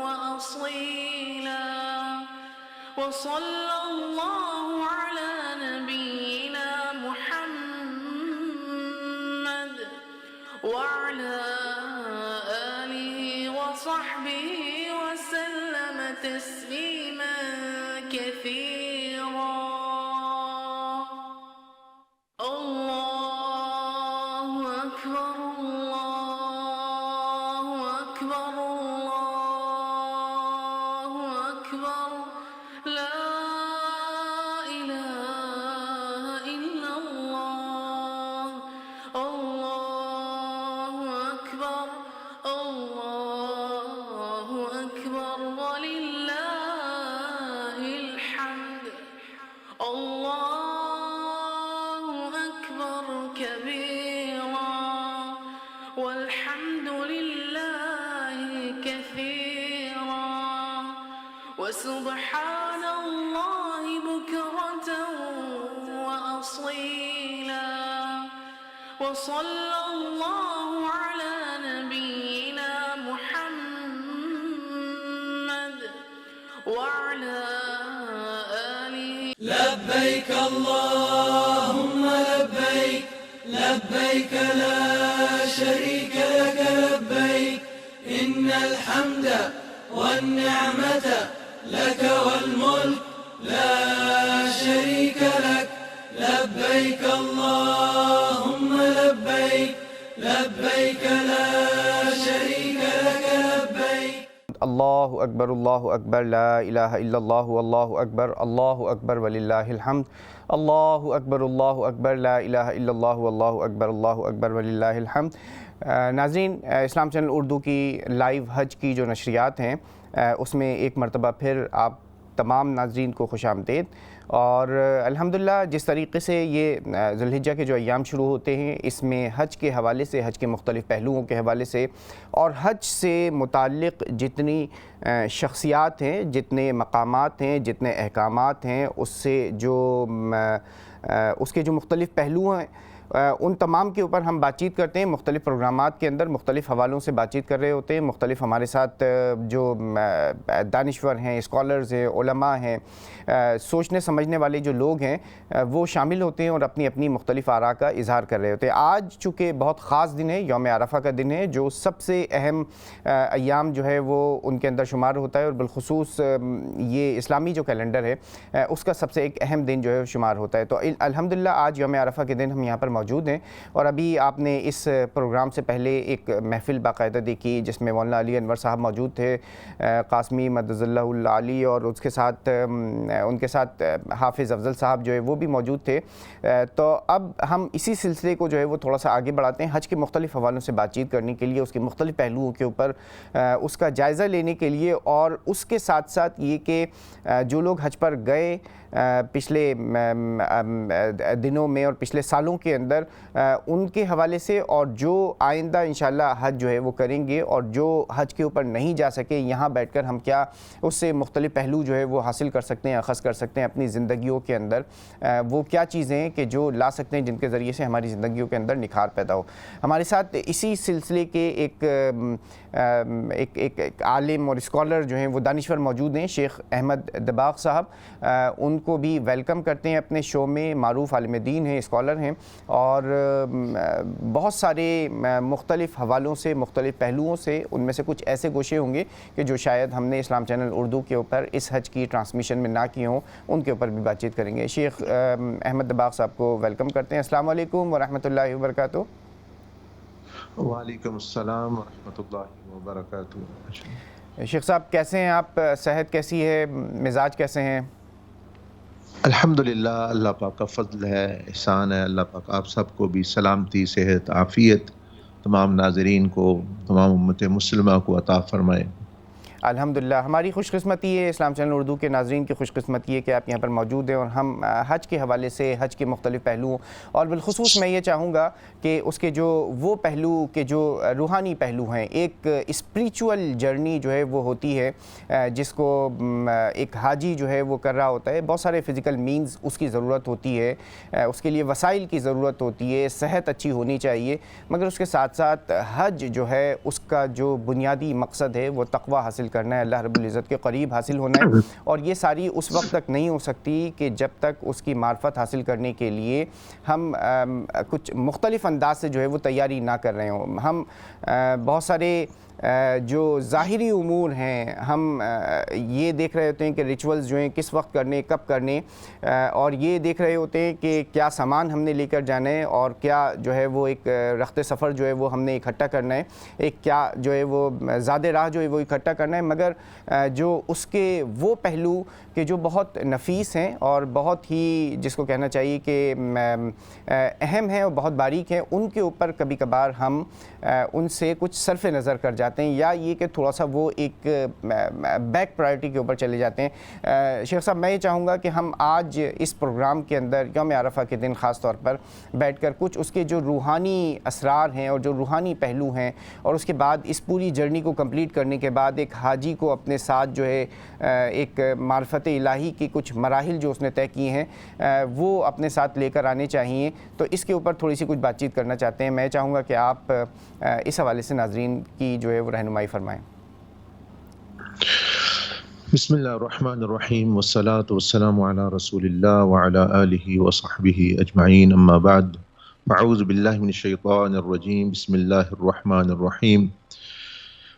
وأصيلا وصلى الله على نبينا محمد وعلى آله وصحبه وسلم تسليما كثيرا الله أكبر الله أكبر الله أكبر لا إله إلا الله الله أكبر الله أكبر ولله الحمد الله أكبر كبيرا والحمد لله كثيرا وسبحان الله بكرة وأصيلا وصلى الله على نبينا محمد وعلى آله. لبيك اللهم لبيك لبيك لا شريك لك لبيك إن الحمد والنعمة لك والملك لا شريك لك لبيك اللهم لبيك لبيك لا شريك لك لبيك. اللہ اکبر لا الہ الا اللہ واللہ اکبر وللہ الحمد. اللہ اکبر لا الہ الا اللہ واللہ اکبر وللہ الحمد. ناظرین، اسلام چینل اردو کی لائیو حج کی جو نشریات ہیں اس میں ایک مرتبہ پھر آپ تمام ناظرین کو خوش آمدید. اور الحمدللہ جس طریقے سے یہ ذی الحجہ کے جو ایام شروع ہوتے ہیں اس میں حج کے حوالے سے، حج کے مختلف پہلوؤں کے حوالے سے اور حج سے متعلق جتنی شخصیات ہیں، جتنے مقامات ہیں، جتنے احکامات ہیں، اس سے جو اس کے جو مختلف پہلو ہیں ان تمام کے اوپر ہم بات چیت کرتے ہیں. مختلف پروگرامات کے اندر مختلف حوالوں سے بات چیت کر رہے ہوتے ہیں. مختلف ہمارے ساتھ جو دانشور ہیں، اسکالرز ہیں، علماء ہیں، سوچنے سمجھنے والے جو لوگ ہیں وہ شامل ہوتے ہیں اور اپنی اپنی مختلف آراء کا اظہار کر رہے ہوتے ہیں. آج چونکہ بہت خاص دن ہے، یوم عرفہ کا دن ہے، جو سب سے اہم ایام جو ہے وہ ان کے اندر شمار ہوتا ہے، اور بالخصوص یہ اسلامی جو کیلنڈر ہے اس کا سب سے ایک اہم دن جو ہے شمار ہوتا ہے. تو الحمدللہ آج یوم عرفہ کے دن ہم یہاں پر موجود ہیں. اور ابھی آپ نے اس پروگرام سے پہلے ایک محفل باقاعدہ دیکھی جس میں مولانا علی انور صاحب موجود تھے، قاسمی مدد اللہ العالی، اور اس کے ساتھ ان کے ساتھ حافظ افضل صاحب جو ہے وہ بھی موجود تھے. تو اب ہم اسی سلسلے کو جو ہے وہ تھوڑا سا آگے بڑھاتے ہیں. حج کے مختلف حوالوں سے بات چیت کرنے کے لیے، اس کے مختلف پہلوؤں کے اوپر اس کا جائزہ لینے کے لیے، اور اس کے ساتھ ساتھ یہ کہ جو لوگ حج پر گئے پچھلے دنوں میں اور پچھلے سالوں کے اندر ان کے حوالے سے، اور جو آئندہ انشاءاللہ حج جو ہے وہ کریں گے، اور جو حج کے اوپر نہیں جا سکے، یہاں بیٹھ کر ہم کیا اس سے مختلف پہلو جو ہے وہ حاصل کر سکتے ہیں، اخذ کر سکتے ہیں اپنی زندگیوں کے اندر. وہ کیا چیزیں ہیں کہ جو لا سکتے ہیں جن کے ذریعے سے ہماری زندگیوں کے اندر نکھار پیدا ہو. ہمارے ساتھ اسی سلسلے کے ایک عالم اور اسکالر جو ہیں وہ دانشور موجود ہیں، شیخ احمد دباغ صاحب. ان کو بھی ویلکم کرتے ہیں اپنے شو میں. معروف عالم دین ہیں، اسکالر ہیں، اور بہت سارے مختلف حوالوں سے، مختلف پہلوؤں سے، ان میں سے کچھ ایسے گوشے ہوں گے کہ جو شاید ہم نے اسلام چینل اردو کے اوپر اس حج کی ٹرانسمیشن میں نہ کیے ہوں، ان کے اوپر بھی بات چیت کریں گے. شیخ احمد دباغ صاحب کو ویلکم کرتے ہیں. السلام علیکم ورحمۃ اللہ وبرکاتہ. وعلیکم السلام ورحمۃ اللہ وبرکاتہ. شیخ صاحب کیسے ہیں آپ؟ صحت کیسی ہے؟ مزاج کیسے ہیں؟ الحمدللہ، اللہ پاک کا فضل ہے، احسان ہے. اللہ پاک آپ سب کو بھی سلامتی، صحت، عافیت، تمام ناظرین کو، تمام امت مسلمہ کو عطا فرمائے. الحمدللہ ہماری خوش قسمتی ہے، اسلام چینل اردو کے ناظرین کی خوش قسمتی ہے کہ آپ یہاں پر موجود ہیں، اور ہم حج کے حوالے سے، حج کے مختلف پہلوؤں، اور بالخصوص میں یہ چاہوں گا کہ اس کے جو وہ پہلو کے جو روحانی پہلو ہیں، ایک اسپریچول جرنی جو ہے وہ ہوتی ہے جس کو ایک حاجی جو ہے وہ کر رہا ہوتا ہے. بہت سارے فزیکل مینز اس کی ضرورت ہوتی ہے، اس کے لیے وسائل کی ضرورت ہوتی ہے، صحت اچھی ہونی چاہیے، مگر اس کے ساتھ ساتھ حج جو ہے اس کا جو بنیادی مقصد ہے وہ تقوی حاصل کرنا ہے، اللہ رب العزت کے قریب حاصل ہونا ہے. اور یہ ساری اس وقت تک نہیں ہو سکتی کہ جب تک اس کی معرفت حاصل کرنے کے لیے ہم کچھ مختلف انداز سے جو ہے وہ تیاری نہ کر رہے ہوں. ہم بہت سارے جو ظاہری امور ہیں ہم یہ دیکھ رہے ہوتے ہیں کہ ریچولز جو ہیں کس وقت کرنے، کب کرنے، اور یہ دیکھ رہے ہوتے ہیں کہ کیا سامان ہم نے لے کر جانا ہے، اور کیا جو ہے وہ ایک رخت سفر جو ہے وہ ہم نے اکٹھا کرنا ہے، ایک کیا جو ہے وہ زیادہ راہ جو ہے وہ اکٹھا کرنا ہے. مگر جو اس کے وہ پہلو کہ جو بہت نفیس ہیں اور بہت ہی جس کو کہنا چاہیے کہ اہم ہیں اور بہت باریک ہیں، ان کے اوپر کبھی کبھار ہم ان سے کچھ صرف نظر کر جاتے جاتے ہیں، یا یہ کہ تھوڑا سا وہ ایک بیک پرائرٹی کے اوپر چلے جاتے ہیں؟ شیخ صاحب، میں یہ چاہوں گا کہ ہم آج اس پروگرام کے اندر یوم عرفہ کے دن خاص طور پر بیٹھ کر کچھ اس کے جو روحانی اسرار ہیں اور جو روحانی پہلو ہیں، اور اس کے بعد اس پوری جرنی کو کمپلیٹ کرنے کے بعد ایک حاجی کو اپنے ساتھ جو ہے ایک معرفت الہی کی کچھ مراحل جو اس نے طے کیے ہیں وہ اپنے ساتھ لے کر آنے چاہیے. تو اس کے اوپر تھوڑی سی کچھ بات چیت کرنا چاہتے ہیں. میں چاہوں گا کہ آپ اس حوالے سے ناظرین کی جو ہے وہ رہنمائی فرمائیں. بسم اللہ الرحمن الرحیم والصلاة والسلام علی رسول اللہ وعلی آلہ وصحبہ اجمعین، اما بعد، اعوذ باللہ من الشیطان الرجیم، بسم اللہ الرحمن الرحیم.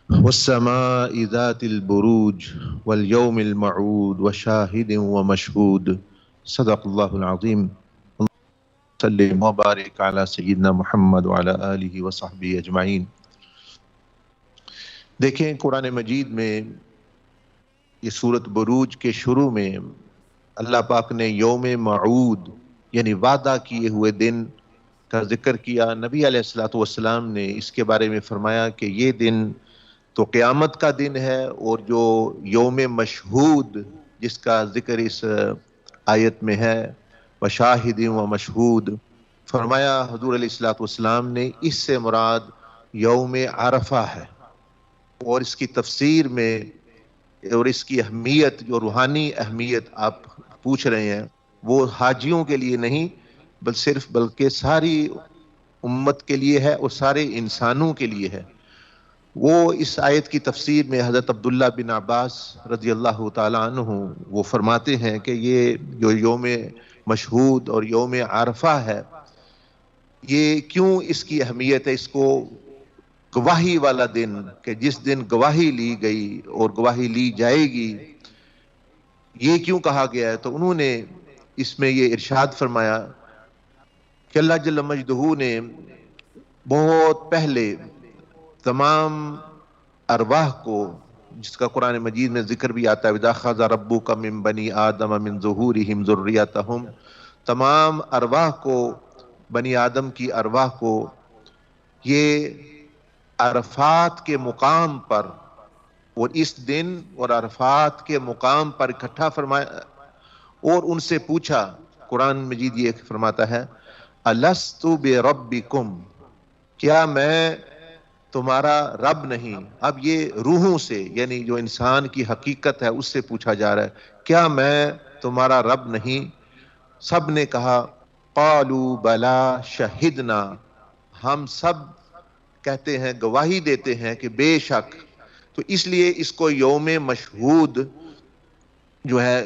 والسماء ذات البروج واليوم الموعود وشاہد ومشہود، صدق اللہ العظیم. صلی وبارک علی سیدنا محمد وعلی آلہ وصحبہ اجمعین. دیکھیں قرآن مجید میں یہ سورۃ بروج کے شروع میں اللہ پاک نے یوم موعود یعنی وعدہ کیے ہوئے دن کا ذکر کیا. نبی علیہ الصلوۃ والسلام نے اس کے بارے میں فرمایا کہ یہ دن تو قیامت کا دن ہے، اور جو یوم مشہود جس کا ذکر اس آیت میں ہے، وشاہد و مشہود، فرمایا حضور علیہ الصلوۃ والسلام نے اس سے مراد یوم عرفہ ہے. اور اس کی تفسیر میں اور اس کی اہمیت، جو روحانی اہمیت آپ پوچھ رہے ہیں، وہ حاجیوں کے لیے نہیں بلکہ ساری امت کے لیے ہے اور سارے انسانوں کے لیے ہے. وہ اس آیت کی تفسیر میں حضرت عبداللہ بن عباس رضی اللہ تعالیٰ عنہ وہ فرماتے ہیں کہ یہ جو یوم مشہود اور یوم عرفہ ہے، یہ کیوں اس کی اہمیت ہے، اس کو گواہی والا دن، کہ جس دن گواہی لی گئی اور گواہی لی جائے گی، یہ کیوں کہا گیا ہے؟ تو انہوں نے اس میں یہ ارشاد فرمایا کہ اللہ جل مجدہ نے بہت پہلے تمام ارواح کو، جس کا قرآن مجید میں ذکر بھی آتا ہے، وَإِذَا أَخَذَ رَبُّكَ مِن بَنِي آدَمَ مِن ظُهُورِهِمْ ذُرِّيَّتَهُمْ، تمام ارواح کو، بنی آدم کی ارواح کو، یہ عرفات کے مقام پر اور اس دن اور عرفات کے مقام پر اکٹھا فرمایا اور ان سے پوچھا. قرآن مجید یہ فرماتا ہے الست بربکم، کیا میں تمہارا رب نہیں؟ اب یہ روحوں سے، یعنی جو انسان کی حقیقت ہے اس سے پوچھا جا رہا ہے، کیا میں تمہارا رب نہیں؟ سب نے کہا قالوا بلا شہدنا، ہم سب کہتے ہیں، گواہی دیتے ہیں کہ بے شک. تو اس لیے اس کو یوم مشہود جو ہے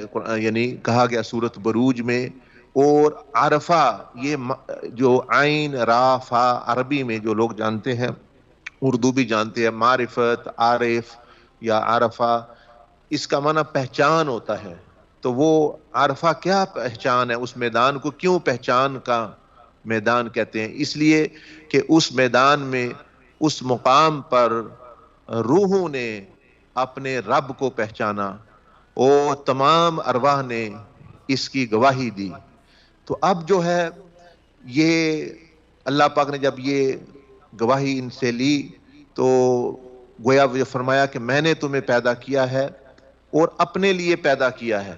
یعنی کہا گیا سورۃ بروج میں. اور عرفہ، یہ جو عین را فا عربی میں جو لوگ جانتے ہیں، اردو بھی جانتے ہیں، معرفت، عارف یا عرفہ، اس کا معنی پہچان ہوتا ہے. تو وہ عرفہ کیا پہچان ہے؟ اس میدان کو کیوں پہچان کا میدان کہتے ہیں؟ اس لیے کہ اس میدان میں، اس مقام پر روحوں نے اپنے رب کو پہچانا اور تمام ارواح نے اس کی گواہی دی. تو اب جو ہے یہ اللہ پاک نے جب یہ گواہی ان سے لی تو گویا وہ فرمایا کہ میں نے تمہیں پیدا کیا ہے اور اپنے لیے پیدا کیا ہے.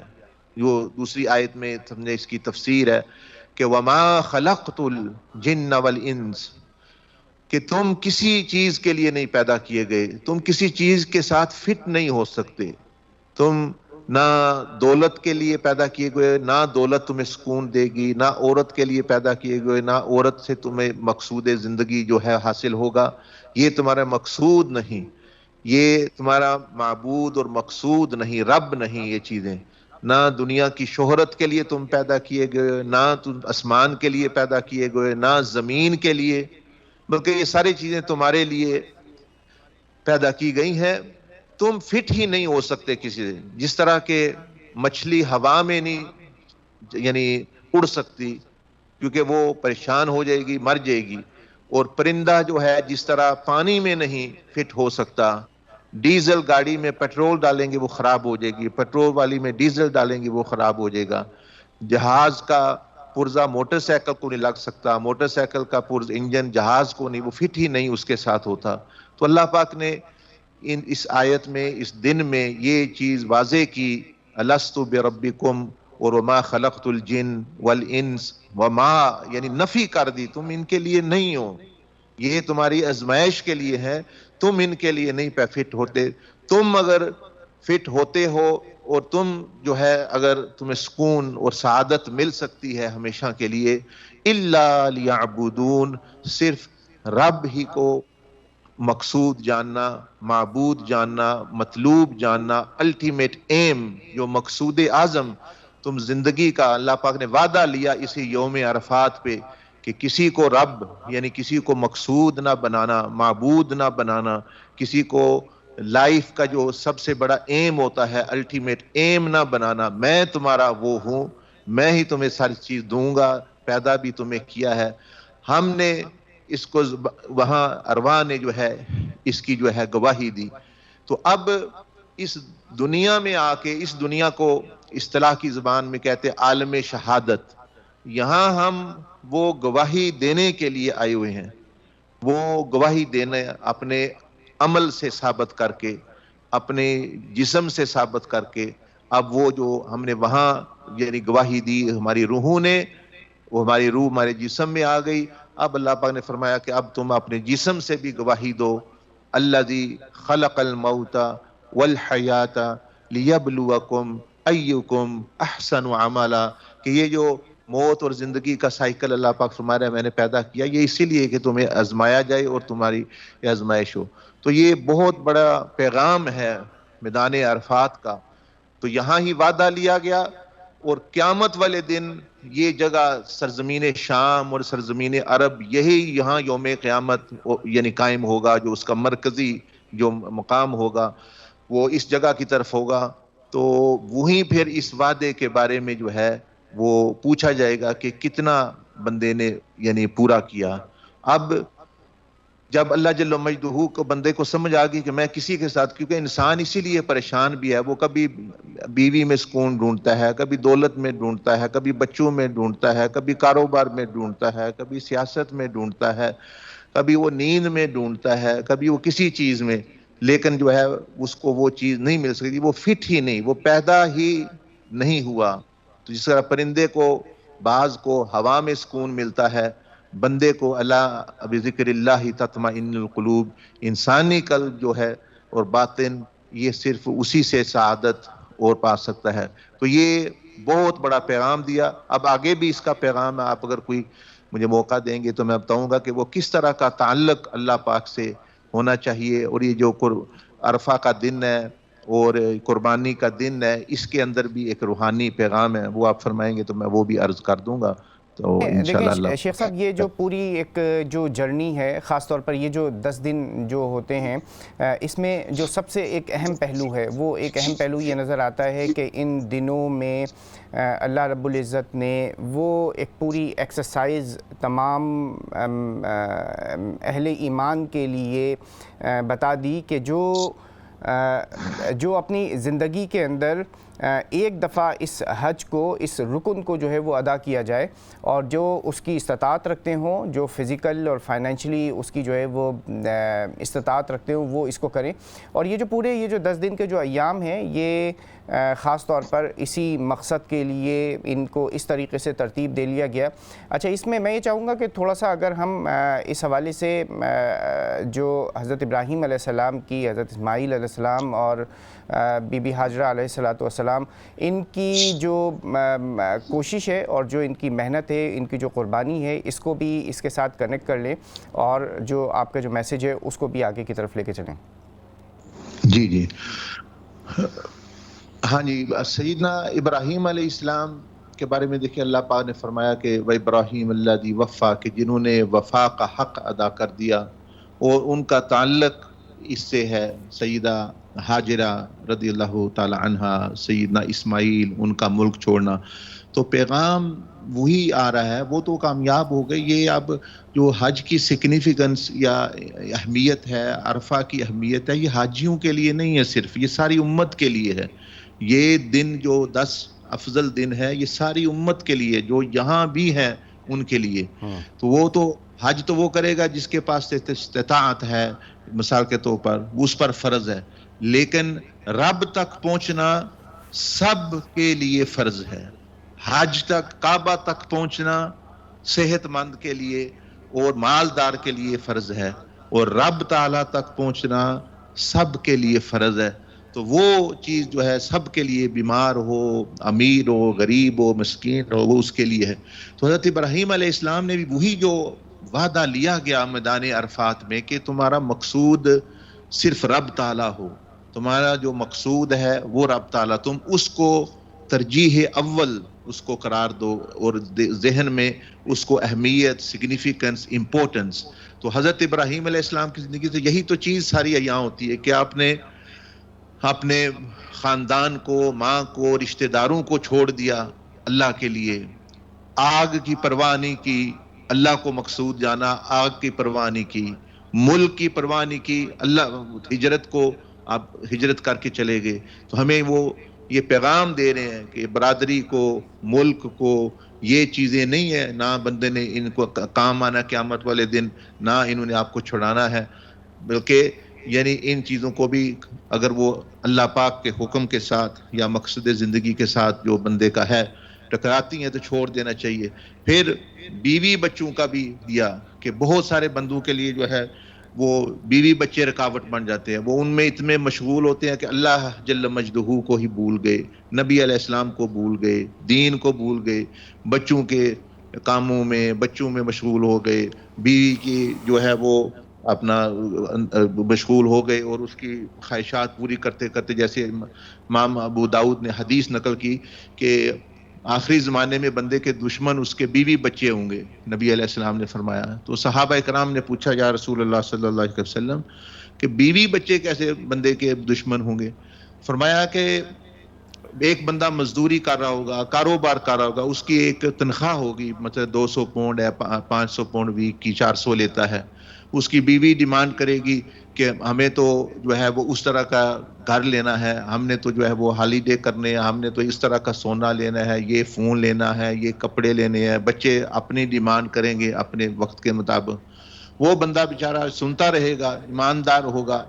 جو دوسری آیت میں سمجھے اس کی تفسیر ہے کہ وَمَا خَلَقْتُ الْجِنَّ وَالْإِنسَ، کہ تم کسی چیز کے لیے نہیں پیدا کیے گئے، تم کسی چیز کے ساتھ فٹ نہیں ہو سکتے. تم نہ دولت کے لیے پیدا کیے گئے، نہ دولت تمہیں سکون دے گی، نہ عورت کے لیے پیدا کیے گئے، نہ عورت سے تمہیں مقصود زندگی جو ہے حاصل ہوگا. یہ تمہارا مقصود نہیں، یہ تمہارا معبود اور مقصود نہیں، رب نہیں. یہ چیزیں نہ دنیا کی شہرت کے لیے تم پیدا کیے گئے، نہ تم آسمان کے لیے پیدا کیے گئے، نہ زمین کے لیے، بلکہ یہ ساری چیزیں تمہارے لیے پیدا کی گئی ہیں. تم فٹ ہی نہیں ہو سکتے کسی سے. جس طرح کہ مچھلی ہوا میں نہیں یعنی اڑ سکتی کیونکہ وہ پریشان ہو جائے گی، مر جائے گی، اور پرندہ جو ہے جس طرح پانی میں نہیں فٹ ہو سکتا. ڈیزل گاڑی میں پیٹرول ڈالیں گے وہ خراب ہو جائے گی، پیٹرول والی میں ڈیزل ڈالیں گے وہ خراب ہو جائے گا. جہاز کا پرزہ موٹر سائیکل کو نہیں لگ سکتا، موٹر سائیکل کا پرز انجن جہاز کو نہیں، وہ فٹ ہی نہیں اس کے ساتھ ہوتا. تو اللہ پاک نے اس آیت میں اس دن میں یہ چیز واضح کی الست بربکم اور وما خلقت الجن والانس وما یعنی نفی کر دی، تم ان کے لیے نہیں ہو، یہ تمہاری آزمائش کے لیے ہے، تم ان کے لیے نہیں فٹ ہوتے، تم اگر فٹ ہوتے ہو اور تم جو ہے اگر تمہیں سکون اور سعادت مل سکتی ہے ہمیشہ کے لیے، الا لیعبدون صرف رب ہی کو مقصود جاننا، معبود جاننا، مطلوب جاننا، الٹیمیٹ ایم جو مقصود اعظم تم زندگی کا اللہ پاک نے وعدہ لیا اسی یوم عرفات پہ کہ کسی کو رب یعنی کسی کو مقصود نہ بنانا، معبود نہ بنانا، کسی کو لائف کا جو سب سے بڑا ایم ہوتا ہے الٹیمیٹ ایم نہ بنانا، میں تمہارا وہ ہوں، میں ہی تمہیں ساری چیز دوں گا، پیدا بھی تمہیں کیا ہے۔ ہم نے اس کو وہاں ارواح نے جو ہے اس کی جو ہے گواہی دی۔ تو اب اس دنیا میں آ کے اس دنیا کو اصطلاح کی زبان میں کہتے ہیں عالم شہادت، یہاں ہم وہ گواہی دینے کے لیے آئے ہوئے ہیں، وہ گواہی دینے اپنے عمل سے ثابت کر کے، اپنے جسم سے ثابت کر کے۔ اب وہ جو ہم نے وہاں یعنی گواہی دی ہماری روحوں نے، وہ ہماری روح ہمارے جسم میں آ گئی، اب اللہ پاک نے فرمایا کہ اب تم اپنے جسم سے بھی گواہی دو، الذی خلق الموت والحیات لیبلوکم ایکم احسن عملا، کہ یہ جو موت اور زندگی کا سائیکل اللہ پاک فرما رہا ہے میں نے پیدا کیا یہ اسی لیے کہ تمہیں آزمایا جائے اور تمہاری آزمائش ہو۔ تو یہ بہت بڑا پیغام ہے میدان عرفات کا۔ تو یہاں ہی وعدہ لیا گیا، اور قیامت والے دن یہ جگہ سرزمین شام اور سرزمین عرب یہی یہاں یوم قیامت یعنی قائم ہوگا، جو اس کا مرکزی جو مقام ہوگا وہ اس جگہ کی طرف ہوگا۔ تو وہیں پھر اس وعدے کے بارے میں جو ہے وہ پوچھا جائے گا کہ کتنا بندے نے یعنی پورا کیا۔ اب جب اللہ جل مجدہ کو بندے کو سمجھ آ گئی کہ میں کسی کے ساتھ، کیونکہ انسان اسی لیے پریشان بھی ہے، وہ کبھی بیوی میں سکون ڈھونڈتا ہے، کبھی دولت میں ڈھونڈتا ہے، کبھی بچوں میں ڈھونڈتا ہے، کبھی کاروبار میں ڈھونڈتا ہے، کبھی سیاست میں ڈھونڈتا ہے، کبھی وہ نیند میں ڈھونڈتا ہے، کبھی وہ کسی چیز میں، لیکن جو ہے اس کو وہ چیز نہیں مل سکتی، وہ فٹ ہی نہیں، وہ پیدا ہی نہیں ہوا۔ تو جس طرح پرندے کو بعض کو ہوا میں سکون ملتا ہے، بندے کو اللہ بذکر اللہ تطمئن القلوب، انسانی قلب جو ہے اور باطن یہ صرف اسی سے سعادت اور پا سکتا ہے۔ تو یہ بہت بڑا پیغام دیا۔ اب آگے بھی اس کا پیغام ہے، آپ اگر کوئی مجھے موقع دیں گے تو میں بتاؤں گا کہ وہ کس طرح کا تعلق اللہ پاک سے ہونا چاہیے، اور یہ جو عرفہ کا دن ہے اور قربانی کا دن ہے اس کے اندر بھی ایک روحانی پیغام ہے، وہ آپ فرمائیں گے تو میں وہ بھی عرض کر دوں گا۔ تو انشاءاللہ اللہ دیکھیں شیخ صاحب، یہ جو پوری ایک جو جرنی ہے، خاص طور پر یہ جو 10 دن جو ہوتے ہیں، اس میں جو سب سے ایک اہم پہلو ہے، وہ ایک اہم پہلو یہ نظر آتا ہے کہ ان دنوں میں اللہ رب العزت نے وہ ایک پوری ایکسرسائز تمام اہل ایمان کے لیے بتا دی کہ جو اپنی زندگی کے اندر ایک دفعہ اس حج کو، اس رکن کو جو ہے وہ ادا کیا جائے، اور جو اس کی استطاعت رکھتے ہوں، جو فزیکل اور فائنینشلی اس کی جو ہے وہ استطاعت رکھتے ہوں، وہ اس کو کریں۔ اور یہ جو پورے یہ جو 10 دن کے جو ایام ہیں، یہ خاص طور پر اسی مقصد کے لیے ان کو اس طریقے سے ترتیب دے لیا گیا۔ اچھا، اس میں میں یہ چاہوں گا کہ تھوڑا سا اگر ہم اس حوالے سے جو حضرت ابراہیم علیہ السلام کی، حضرت اسماعیل علیہ السلام اور بی بی حاجرہ علیہ السلام، ان کی جو کوشش ہے اور جو ان کی محنت ہے، ان کی جو قربانی ہے، اس کو بھی اس کے ساتھ کنیکٹ کر لیں، اور جو آپ کا جو میسیج ہے اس کو بھی آگے کی طرف لے کے چلیں۔ جی جی ہاں جی، سیدنا ابراہیم علیہ السلام کے بارے میں دیکھیں اللہ پاک نے فرمایا کہ وَإِبْرَاهِيمَ الَّذِي وَفَّى، کہ جنہوں نے وفا کا حق ادا کر دیا، اور ان کا تعلق اس سے ہے سیدہ حاجرہ رضی اللہ تعالی عنہا، سیدنا اسماعیل، ان کا ملک چھوڑنا۔ تو پیغام وہی آ رہا ہے، وہ تو کامیاب ہو گئے۔ یہ اب جو حج کی سگنیفیکنس یا اہمیت ہے، عرفہ کی اہمیت ہے، یہ حاجیوں کے لیے نہیں ہے صرف، یہ ساری امت کے لیے ہے۔ یہ دن جو 10 افضل دن ہے، یہ ساری امت کے لیے، جو یہاں بھی ہیں ان کے لیے۔ تو وہ تو حج تو وہ کرے گا جس کے پاس استطاعت ہے، مثال کے طور پر اس پر فرض ہے، لیکن رب تک پہنچنا سب کے لیے فرض ہے. حج تک، کعبہ تک پہنچنا صحت مند کے لیے اور مالدار کے لیے فرض ہے، اور رب تعالیٰ تک پہنچنا سب کے لیے فرض ہے. تو وہ چیز جو ہے سب کے لیے، بیمار ہو، امیر ہو، غریب ہو، مسکین ہو، وہ اس کے لیے ہے. تو حضرت ابراہیم علیہ السلام نے بھی وہی جو وعدہ لیا گیا میدان عرفات میں کہ تمہارا مقصود صرف رب تعالیٰ ہو، تمہارا جو مقصود ہے وہ رب تعالیٰ، تم اس کو ترجیح اول اس کو قرار دو اور ذہن میں اس کو اہمیت، سگنیفیکنس، امپورٹنس. تو حضرت ابراہیم علیہ السلام کی زندگی سے یہی تو چیز ساری عیاں ہوتی ہے کہ آپ نے اپنے خاندان کو، ماں کو، رشتہ داروں کو چھوڑ دیا اللہ کے لیے، آگ کی پرواہ نہیں کی، اللہ کو مقصود جانا، آگ کی پرواہ نہیں کی، ملک کی پرواہ نہیں کی، اللہ ہجرت کو آپ ہجرت کر کے چلے گئے. تو ہمیں وہ یہ پیغام دے رہے ہیں کہ برادری کو، ملک کو، یہ چیزیں نہیں ہیں، نہ بندے نے ان کو کام آنا قیامت والے دن، نہ انہوں نے آپ کو چھڑانا ہے، بلکہ یعنی ان چیزوں کو بھی اگر وہ اللہ پاک کے حکم کے ساتھ یا مقصد زندگی کے ساتھ جو بندے کا ہے ٹکراتی ہیں تو چھوڑ دینا چاہیے. پھر بیوی بچوں کا بھی دیا کہ بہت سارے بندوں کے لیے جو ہے وہ بیوی بچے رکاوٹ بن جاتے ہیں، وہ ان میں اتنے مشغول ہوتے ہیں کہ اللہ جل مجدہ کو ہی بھول گئے، نبی علیہ السلام کو بھول گئے، دین کو بھول گئے، بچوں کے کاموں میں، بچوں میں مشغول ہو گئے، بیوی کی جو ہے وہ اپنا مشغول ہو گئے اور اس کی خواہشات پوری کرتے کرتے، جیسے امام ابو داؤد نے حدیث نقل کی کہ آخری زمانے میں بندے کے دشمن اس کے بیوی بچے ہوں گے، نبی علیہ السلام نے فرمایا. تو صحابہ کرام نے پوچھا یا رسول اللہ صلی اللہ علیہ وسلم کہ بیوی بچے کیسے بندے کے دشمن ہوں گے؟ فرمایا کہ ایک بندہ مزدوری کر رہا ہوگا، کاروبار کر رہا ہوگا، اس کی ایک تنخواہ ہوگی، مطلب 200 پاؤنڈ ہے، 500 پاؤنڈ ویک کی، 400 لیتا ہے. اس کی بیوی ڈیمانڈ کرے گی کہ ہمیں تو جو ہے وہ اس طرح کا گھر لینا ہے، ہم نے تو جو ہے وہ ہالیڈے کرنے ہیں، ہم نے تو اس طرح کا سونا لینا ہے، یہ فون لینا ہے، یہ کپڑے لینے ہیں. بچے اپنی ڈیمانڈ کریں گے اپنے وقت کے مطابق. وہ بندہ بیچارہ سنتا رہے گا، ایماندار ہوگا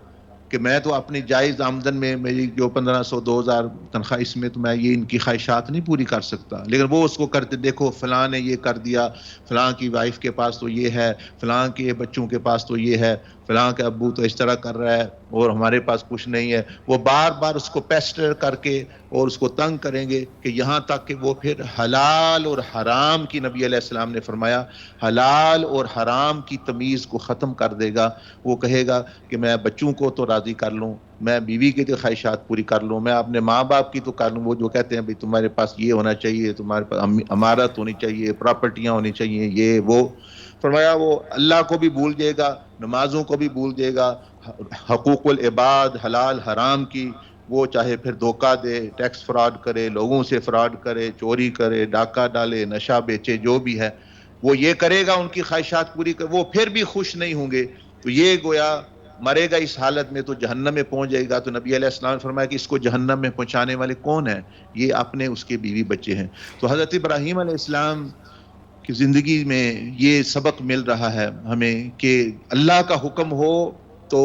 کہ میں تو اپنی جائز آمدن میں میری جو 1500 2000 تنخواہ، اس میں تو میں یہ ان کی خواہشات نہیں پوری کر سکتا. لیکن وہ اس کو کرتے، دیکھو فلاں نے یہ کر دیا، فلاں کی وائف کے پاس تو یہ ہے، فلاں کے بچوں کے پاس تو یہ ہے، فلاں کے ابو تو اس طرح کر رہا ہے اور ہمارے پاس کچھ نہیں ہے. وہ بار بار اس کو پیسٹر کر کے اور اس کو تنگ کریں گے کہ یہاں تک کہ وہ پھر حلال اور حرام کی، نبی علیہ السلام نے فرمایا حلال اور حرام کی تمیز کو ختم کر دے گا. وہ کہے گا کہ میں بچوں کو تو راضی کر لوں، میں بیوی کی تو خواہشات پوری کر لوں، میں اپنے ماں باپ کی تو کر لوں. وہ جو کہتے ہیں بھئی تمہارے پاس یہ ہونا چاہیے، تمہارے پاس امارت ہونی چاہیے، پراپرٹیاں ہونی چاہیے، یہ وہ. فرمایا وہ اللہ کو بھی بھول جائے گا، نمازوں کو بھی بھول جائے گا، حقوق العباد، حلال حرام کی، وہ چاہے پھر دھوکہ دے، ٹیکس فراڈ کرے، لوگوں سے فراڈ کرے، چوری کرے، ڈاکہ ڈالے، نشہ بیچے، جو بھی ہے وہ یہ کرے گا، ان کی خواہشات پوری کر، وہ پھر بھی خوش نہیں ہوں گے. تو یہ گویا مرے گا اس حالت میں تو جہنم میں پہنچ جائے گا. تو نبی علیہ السلام نے فرمایا کہ اس کو جہنم میں پہنچانے والے کون ہیں؟ یہ اپنے اس کے بیوی بچے ہیں. تو حضرت ابراہیم علیہ السلام کی زندگی میں یہ سبق مل رہا ہے ہمیں کہ اللہ کا حکم ہو تو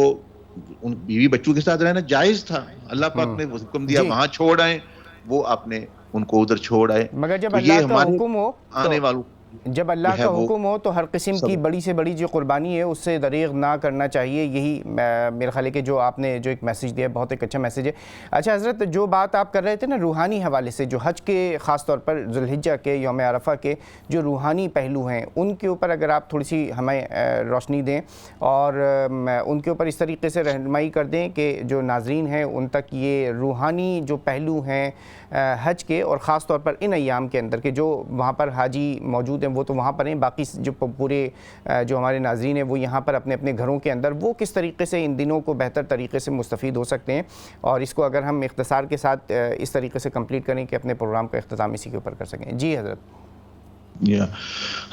ان بیوی بچوں کے ساتھ رہنا جائز تھا. اللہ پاک نے حکم دیا وہاں چھوڑ آئے، وہ آپ نے ان کو ادھر چھوڑ آئے. مگر جب تو اللہ یہ کا ہمارے حکم ہو آنے والوں جب اللہ کا حکم ہو تو ہر قسم کی بڑی سے بڑی جو قربانی ہے اس سے دریغ نہ کرنا چاہیے. یہی میرے خیال ہے کہ جو آپ نے جو ایک میسیج دیا ہے بہت ایک اچھا میسیج ہے. اچھا حضرت، جو بات آپ کر رہے تھے نا روحانی حوالے سے، جو حج کے خاص طور پر ذو الحجہ کے یوم عرفہ کے جو روحانی پہلو ہیں، ان کے اوپر اگر آپ تھوڑی سی ہمیں روشنی دیں اور ان کے اوپر اس طریقے سے رہنمائی کر دیں کہ جو ناظرین ہیں ان تک یہ روحانی جو پہلو ہیں حج کے، اور خاص طور پر ان ایام کے اندر کہ جو وہاں پر حاجی موجود ہیں وہ تو وہاں پر ہیں، باقی جو پورے جو ہمارے ناظرین ہیں وہ یہاں پر اپنے اپنے گھروں کے اندر، وہ کس طریقے سے ان دنوں کو بہتر طریقے سے مستفید ہو سکتے ہیں. اور اس کو اگر ہم اختصار کے ساتھ اس طریقے سے کمپلیٹ کریں کہ اپنے پروگرام کا اختتام اسی کے اوپر کر سکیں. جی حضرت.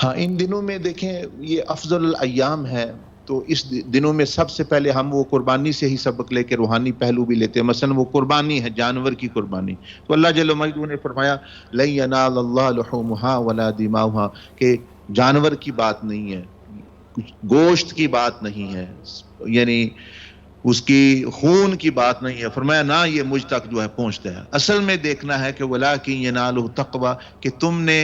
ہاں، ان دنوں میں دیکھیں یہ افضل الایام ہے، تو اس دنوں میں سب سے پہلے ہم وہ قربانی سے ہی سبق لے کے روحانی پہلو بھی لیتے ہیں. مثلا وہ قربانی ہے، جانور کی قربانی، تو اللہ جل مجدہ نے فرمایا لن ینال اللہ لحومها ولا دماؤها، کہ جانور کی بات نہیں ہے، گوشت کی بات نہیں ہے، یعنی اس کی خون کی بات نہیں ہے، فرمایا نہ یہ مجھ تک جو ہے پہنچتا ہے۔ اصل میں دیکھنا ہے کہ وَلَٰكِن يَنَالُهُ التَّقْوَىٰ، کہ تم نے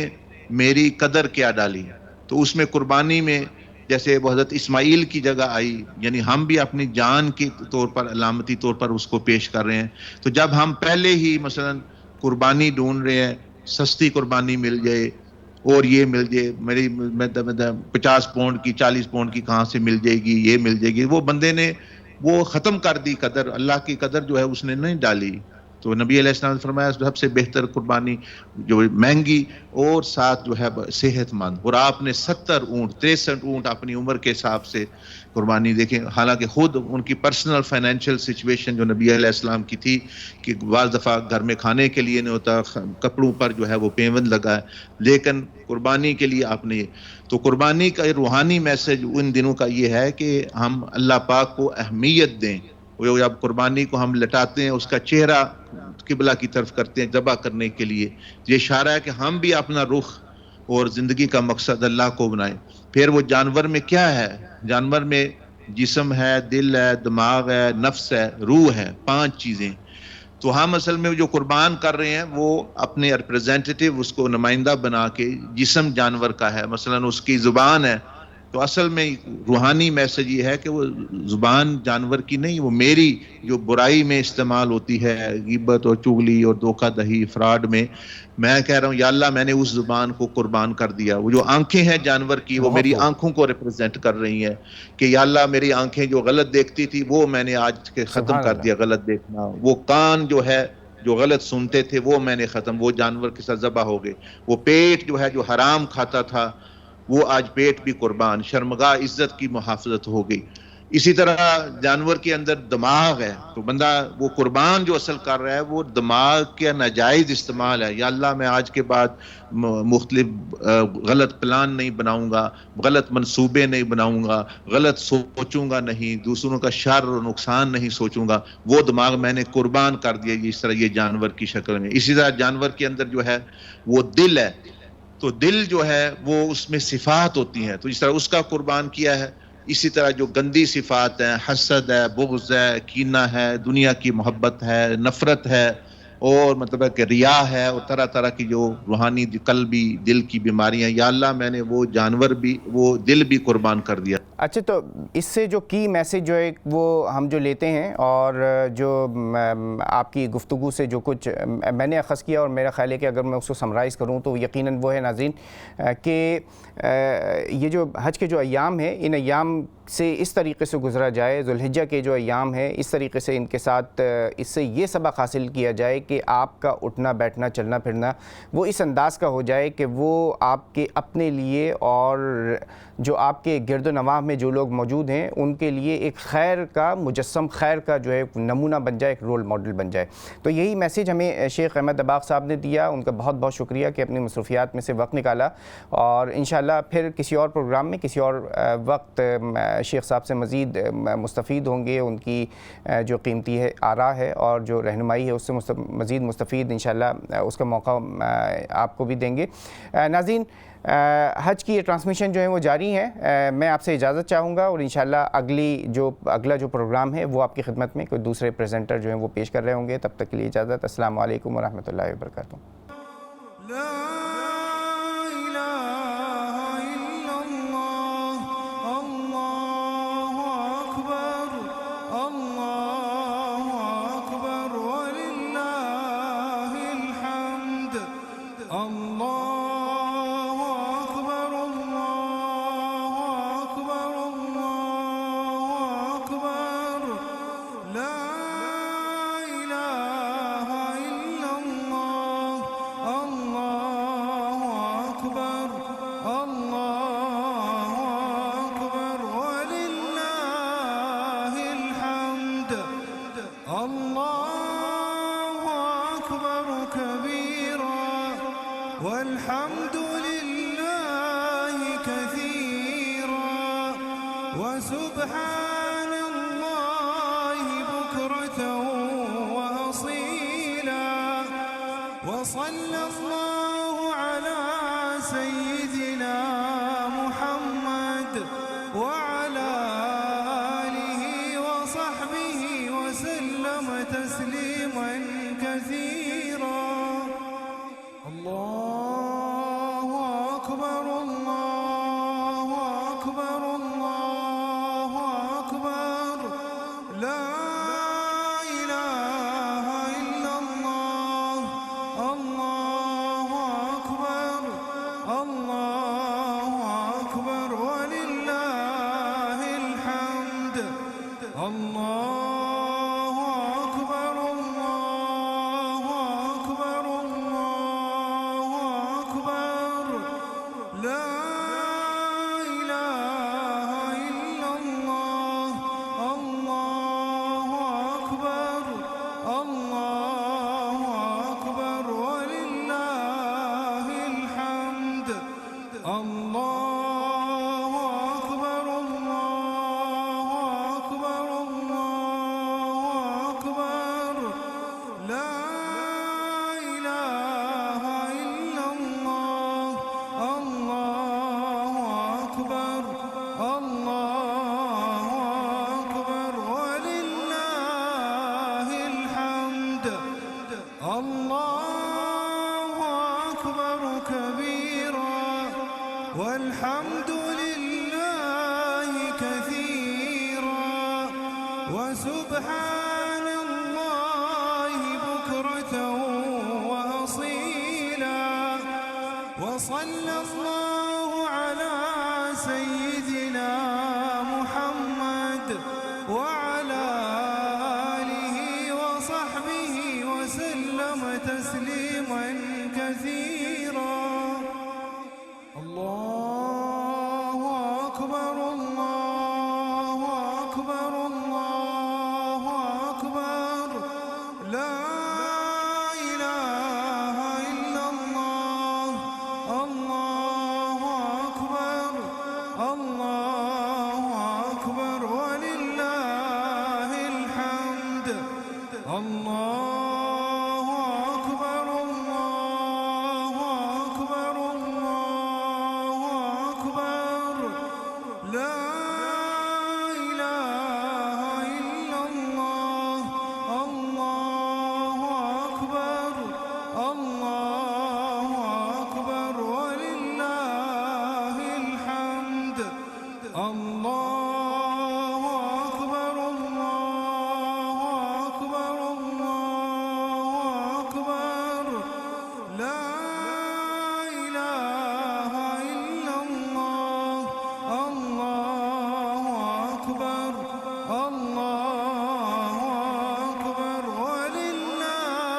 میری قدر کیا ڈالی۔ تو اس میں قربانی میں جیسے وہ حضرت اسماعیل کی جگہ آئی، یعنی ہم بھی اپنی جان کے طور پر علامتی طور پر اس کو پیش کر رہے ہیں۔ تو جب ہم پہلے ہی مثلا قربانی ڈھونڈ رہے ہیں، سستی قربانی مل جائے اور یہ مل جائے، میری 50 پاؤنڈ کی 40 پاؤنڈ کی کہاں سے مل جائے گی، یہ مل جائے گی، وہ بندے نے وہ ختم کر دی قدر، اللہ کی قدر جو ہے اس نے نہیں ڈالی۔ تو نبی علیہ السلام نے فرمایا سب سے بہتر قربانی جو مہنگی اور ساتھ جو ہے صحت مند، اور آپ نے 70 اونٹ 63 اونٹ اپنی عمر کے حساب سے قربانی، دیکھیں حالانکہ خود ان کی پرسنل فائنینشیل سچویشن جو نبی علیہ السلام کی تھی کہ بعض دفعہ گھر میں کھانے کے لیے نہیں ہوتا، کپڑوں پر جو ہے وہ پیوند لگا ہے، لیکن قربانی کے لیے آپ نے، تو قربانی کا روحانی میسج ان دنوں کا یہ ہے کہ ہم اللہ پاک کو اہمیت دیں۔ وہ جب قربانی کو ہم لٹاتے ہیں، اس کا چہرہ قبلہ کی طرف کرتے ہیں ذبح کرنے کے لیے، یہ اشارہ ہے کہ ہم بھی اپنا رخ اور زندگی کا مقصد اللہ کو بنائیں۔ پھر وہ جانور میں کیا ہے؟ جانور میں جسم ہے، دل ہے، دماغ ہے، نفس ہے، روح ہے، 5 چیزیں۔ تو ہم اصل میں جو قربان کر رہے ہیں وہ اپنے ریپریزنٹیٹیو، اس کو نمائندہ بنا کے، جسم جانور کا ہے، مثلا اس کی زبان ہے، تو اصل میں روحانی میسج یہ ہے کہ وہ زبان جانور کی نہیں، وہ میری جو برائی میں استعمال ہوتی ہے، غیبت اور چغلی اور دھوکہ دہی فراڈ میں کہہ رہا ہوں یا اللہ میں نے اس زبان کو قربان کر دیا۔ وہ جو آنکھیں ہیں جانور کی، وہ میری آنکھوں کو ریپرزینٹ کر رہی ہیں کہ یا اللہ میری آنکھیں جو غلط دیکھتی تھی وہ میں نے آج کے ختم کر دیا غلط دیکھنا۔ وہ کان جو ہے جو غلط سنتے تھے وہ میں نے ختم، وہ جانور کے ساتھ ذبح ہو گئے۔ وہ پیٹ جو ہے جو حرام کھاتا تھا وہ آج پیٹ بھی قربان، شرمگاہ عزت کی محافظت ہو گئی۔ اسی طرح جانور کے اندر دماغ ہے، تو بندہ وہ قربان جو اصل کر رہا ہے وہ دماغ کے ناجائز استعمال ہے۔ یا اللہ میں آج کے بعد مختلف غلط پلان نہیں بناؤں گا، غلط منصوبے نہیں بناؤں گا، غلط سوچوں گا نہیں، دوسروں کا شر اور نقصان نہیں سوچوں گا، وہ دماغ میں نے قربان کر دیا اس طرح یہ جانور کی شکل میں۔ اسی طرح جانور کے اندر جو ہے وہ دل ہے، تو دل جو ہے وہ اس میں صفات ہوتی ہیں، تو اس طرح اس کا قربان کیا ہے۔ اسی طرح جو گندی صفات ہیں، حسد ہے، بغض ہے، کینہ ہے، دنیا کی محبت ہے، نفرت ہے، اور مطلب ہے کہ ریا ہے، اور طرح طرح کی جو روحانی قلبی دل کی بیماریاں، یا اللہ میں نے وہ جانور بھی، وہ دل بھی قربان کر دیا۔ اچھا، تو اس سے جو کی میسج جو ہے وہ ہم جو لیتے ہیں، اور جو آپ کی گفتگو سے جو کچھ میں نے اخذ کیا، اور میرا خیال ہے کہ اگر میں اس کو سمرائز کروں تو یقیناً وہ ہے ناظرین کہ یہ جو حج کے جو ایام ہیں، ان ایام سے اس طریقے سے گزرا جائے، ذوالحجہ کے جو ایام ہیں اس طریقے سے ان کے ساتھ اس سے یہ سبق حاصل کیا جائے کہ آپ کا اٹھنا بیٹھنا چلنا پھرنا وہ اس انداز کا ہو جائے کہ وہ آپ کے اپنے لیے اور جو آپ کے گرد و نواح میں جو لوگ موجود ہیں ان کے لیے ایک خیر کا مجسم، خیر کا جو ہے نمونہ بن جائے، ایک رول ماڈل بن جائے۔ تو یہی میسیج ہمیں شیخ احمد دباغ صاحب نے دیا، ان کا بہت بہت شکریہ کہ اپنی مصروفیات میں سے وقت نکالا، اور انشاءاللہ پھر کسی اور پروگرام میں کسی اور وقت شیخ صاحب سے مزید مستفید ہوں گے، ان کی جو قیمتی ہے آراء ہے اور جو رہنمائی ہے اس سے مزید مستفید انشاءاللہ اس کا موقع آپ کو بھی دیں گے۔ ناظرین، حج کی یہ ٹرانسمیشن جو ہے وہ جاری ہے، میں آپ سے اجازت چاہوں گا، اور انشاءاللہ اگلا جو پروگرام ہے وہ آپ کی خدمت میں کوئی دوسرے پریزنٹر جو ہیں وہ پیش کر رہے ہوں گے۔ تب تک کے لیے اجازت، السلام علیکم ورحمۃ اللہ وبرکاتہ۔ وصلى الله على سيدنا محمد كثيرا. الله أكبر الله أكبر الله أكبر لا إله إلا الله. الله أكبر الله أكبر ولله الحمد. الله أكبر الله أكبر الله أكبر لا إله إلا الله. الله أكبر الله أكبر ولله الحمد. الله أكبر الله أكبر الله أكبر لا إله إلا الله. الله أكبر الله أكبر ولله الحمد. الله أكبر كبيرا والحمد لله كثيرا وسبحان الله بكرة وأصيلا. وصلى الله على سيدنا محمد وعلى آله وصحبه وسلم تسليما كثيرا. الله أكبر الله أكبر الله أكبر لا إله إلا الله. الله أكبر الله أكبر ولله الحمد. الله أكبر الله أكبر الله أكبر لا إله إلا الله. الله أكبر الله أكبر ولله الحمد. الله أكبر الله أكبر الله أكبر لا إله إلا الله. الله أكبر الله أكبر ولله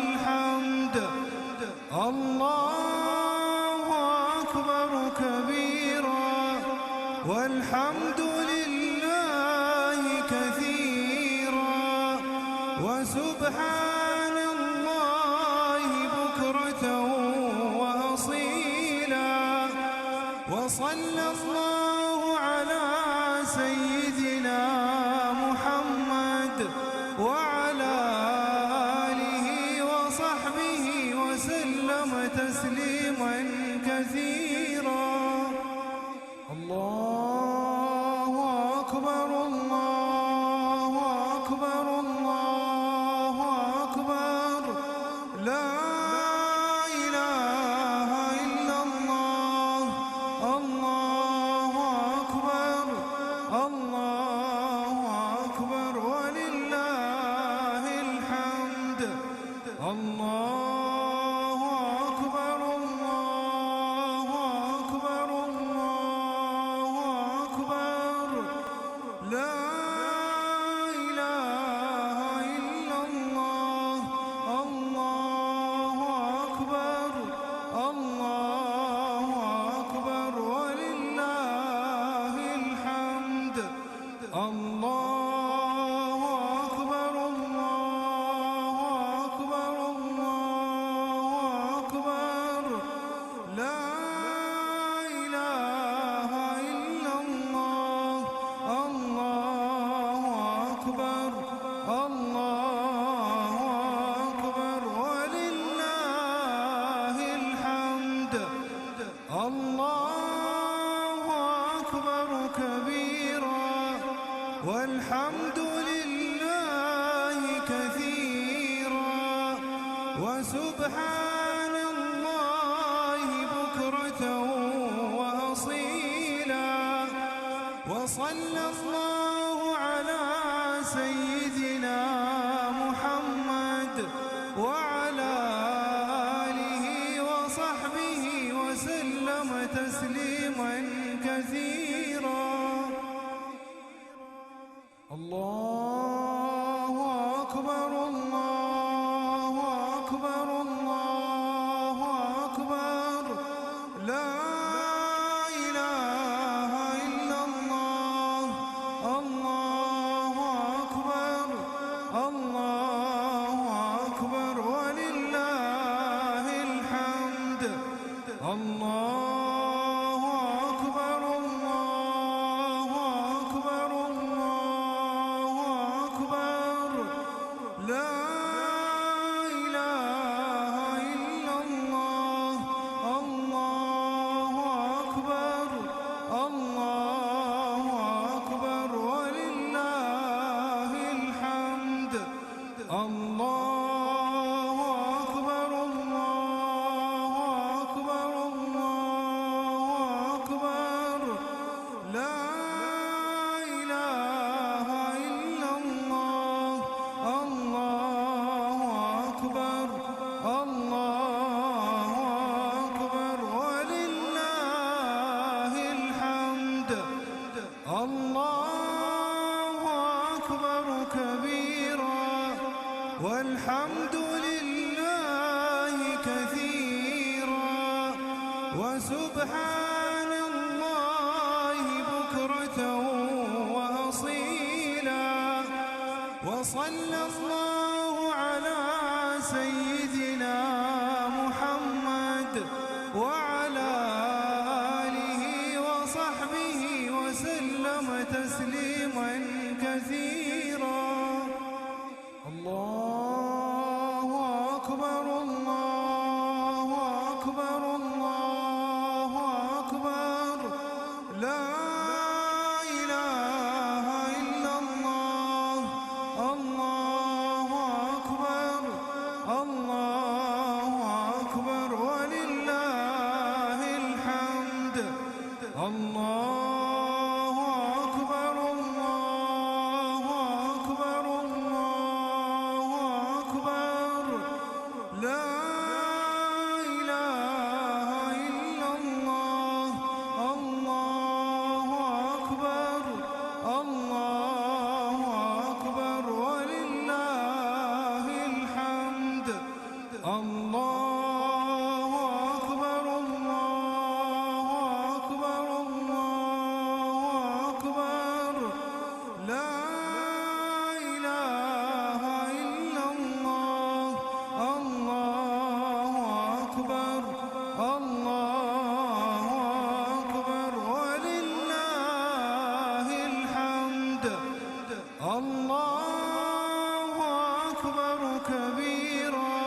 الحمد. الله أكبر كبيرا والحمد لله كثيرا وسبحان الله بكرة وأصيلا. وصلى الله على سيدنا محمد وعلى آله وصحبه وسلم تسليما كثيرا. الله أكبر الله أكبر الله أكبر لا إله إلا الله. الله أكبر الله أكبر ولله الحمد. الله أكبر الله أكبر الله أكبر لا إله إلا الله. الله أكبر الله أكبر ولله الحمد. الله أكبر الله أكبر الله أكبر لا إله إلا الله. الله أكبر الله أكبر ولله الحمد. الله أكبر كبيرا والحمد لله كثيرا وسبحان الله بكرة وأصيلا وصلى الله على سيدنا محمد وعلى آله وصحبه وسلم تسليما كثيرا. الله أكبر الله أكبر الله أكبر لا إله إلا الله. الله أكبر الله أكبر ولله الحمد. الله أكبر الله أكبر الله أكبر لا إله إلا الله. الله أكبر الله أكبر ولله الحمد. الله أكبر الله أكبر الله أكبر لا إله إلا الله. الله أكبر الله أكبر ولله الحمد. الله أكبر كبيرا والحمد لله كثيرا وسبحان الله بكرة وأصيلا وصلى الله على سيدنا محمد وعلى آله وصحبه وسلم تسليما كثيرا. الله أكبر الله أكبر الله أكبر لا إله إلا الله. الله أكبر الله أكبر ولله الحمد. الله أكبر الله أكبر الله أكبر لا إله إلا الله. الله أكبر الله أكبر ولله الحمد. الله أكبر الله أكبر الله أكبر لا إله إلا الله. الله أكبر الله أكبر ولله الحمد. الله أكبر كبيرا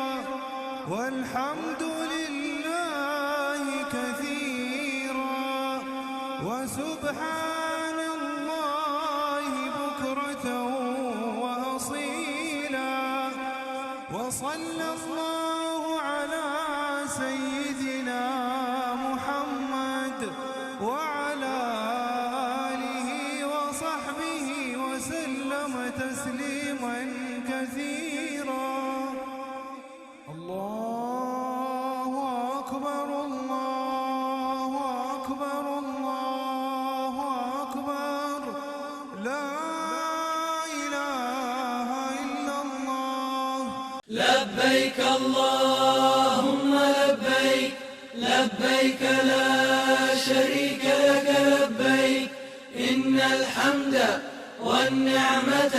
والحمد لله كثيرا وسبحان الله بكرة وأصيلا وصلى الله على سيدنا محمد وعلى آله وصحبه وسلم تسليما كثيرا. الله أكبر الله أكبر الله أكبر لا إله إلا الله. لبيك اللهم لبيك لبيك لا شريك لك لبيك إن الحمد والنعمة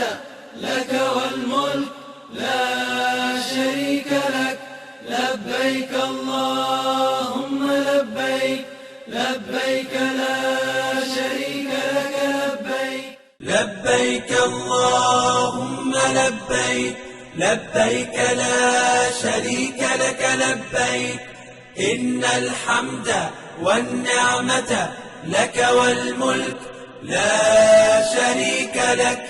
لك والملك لا شريك لك. لبيك اللهم لبيك لبيك لا شريك لك لبيك. لبيك اللهم لبيك لبيك لا شريك لك لبيك إن الحمد والنعمة لك والملك لا شريك لك.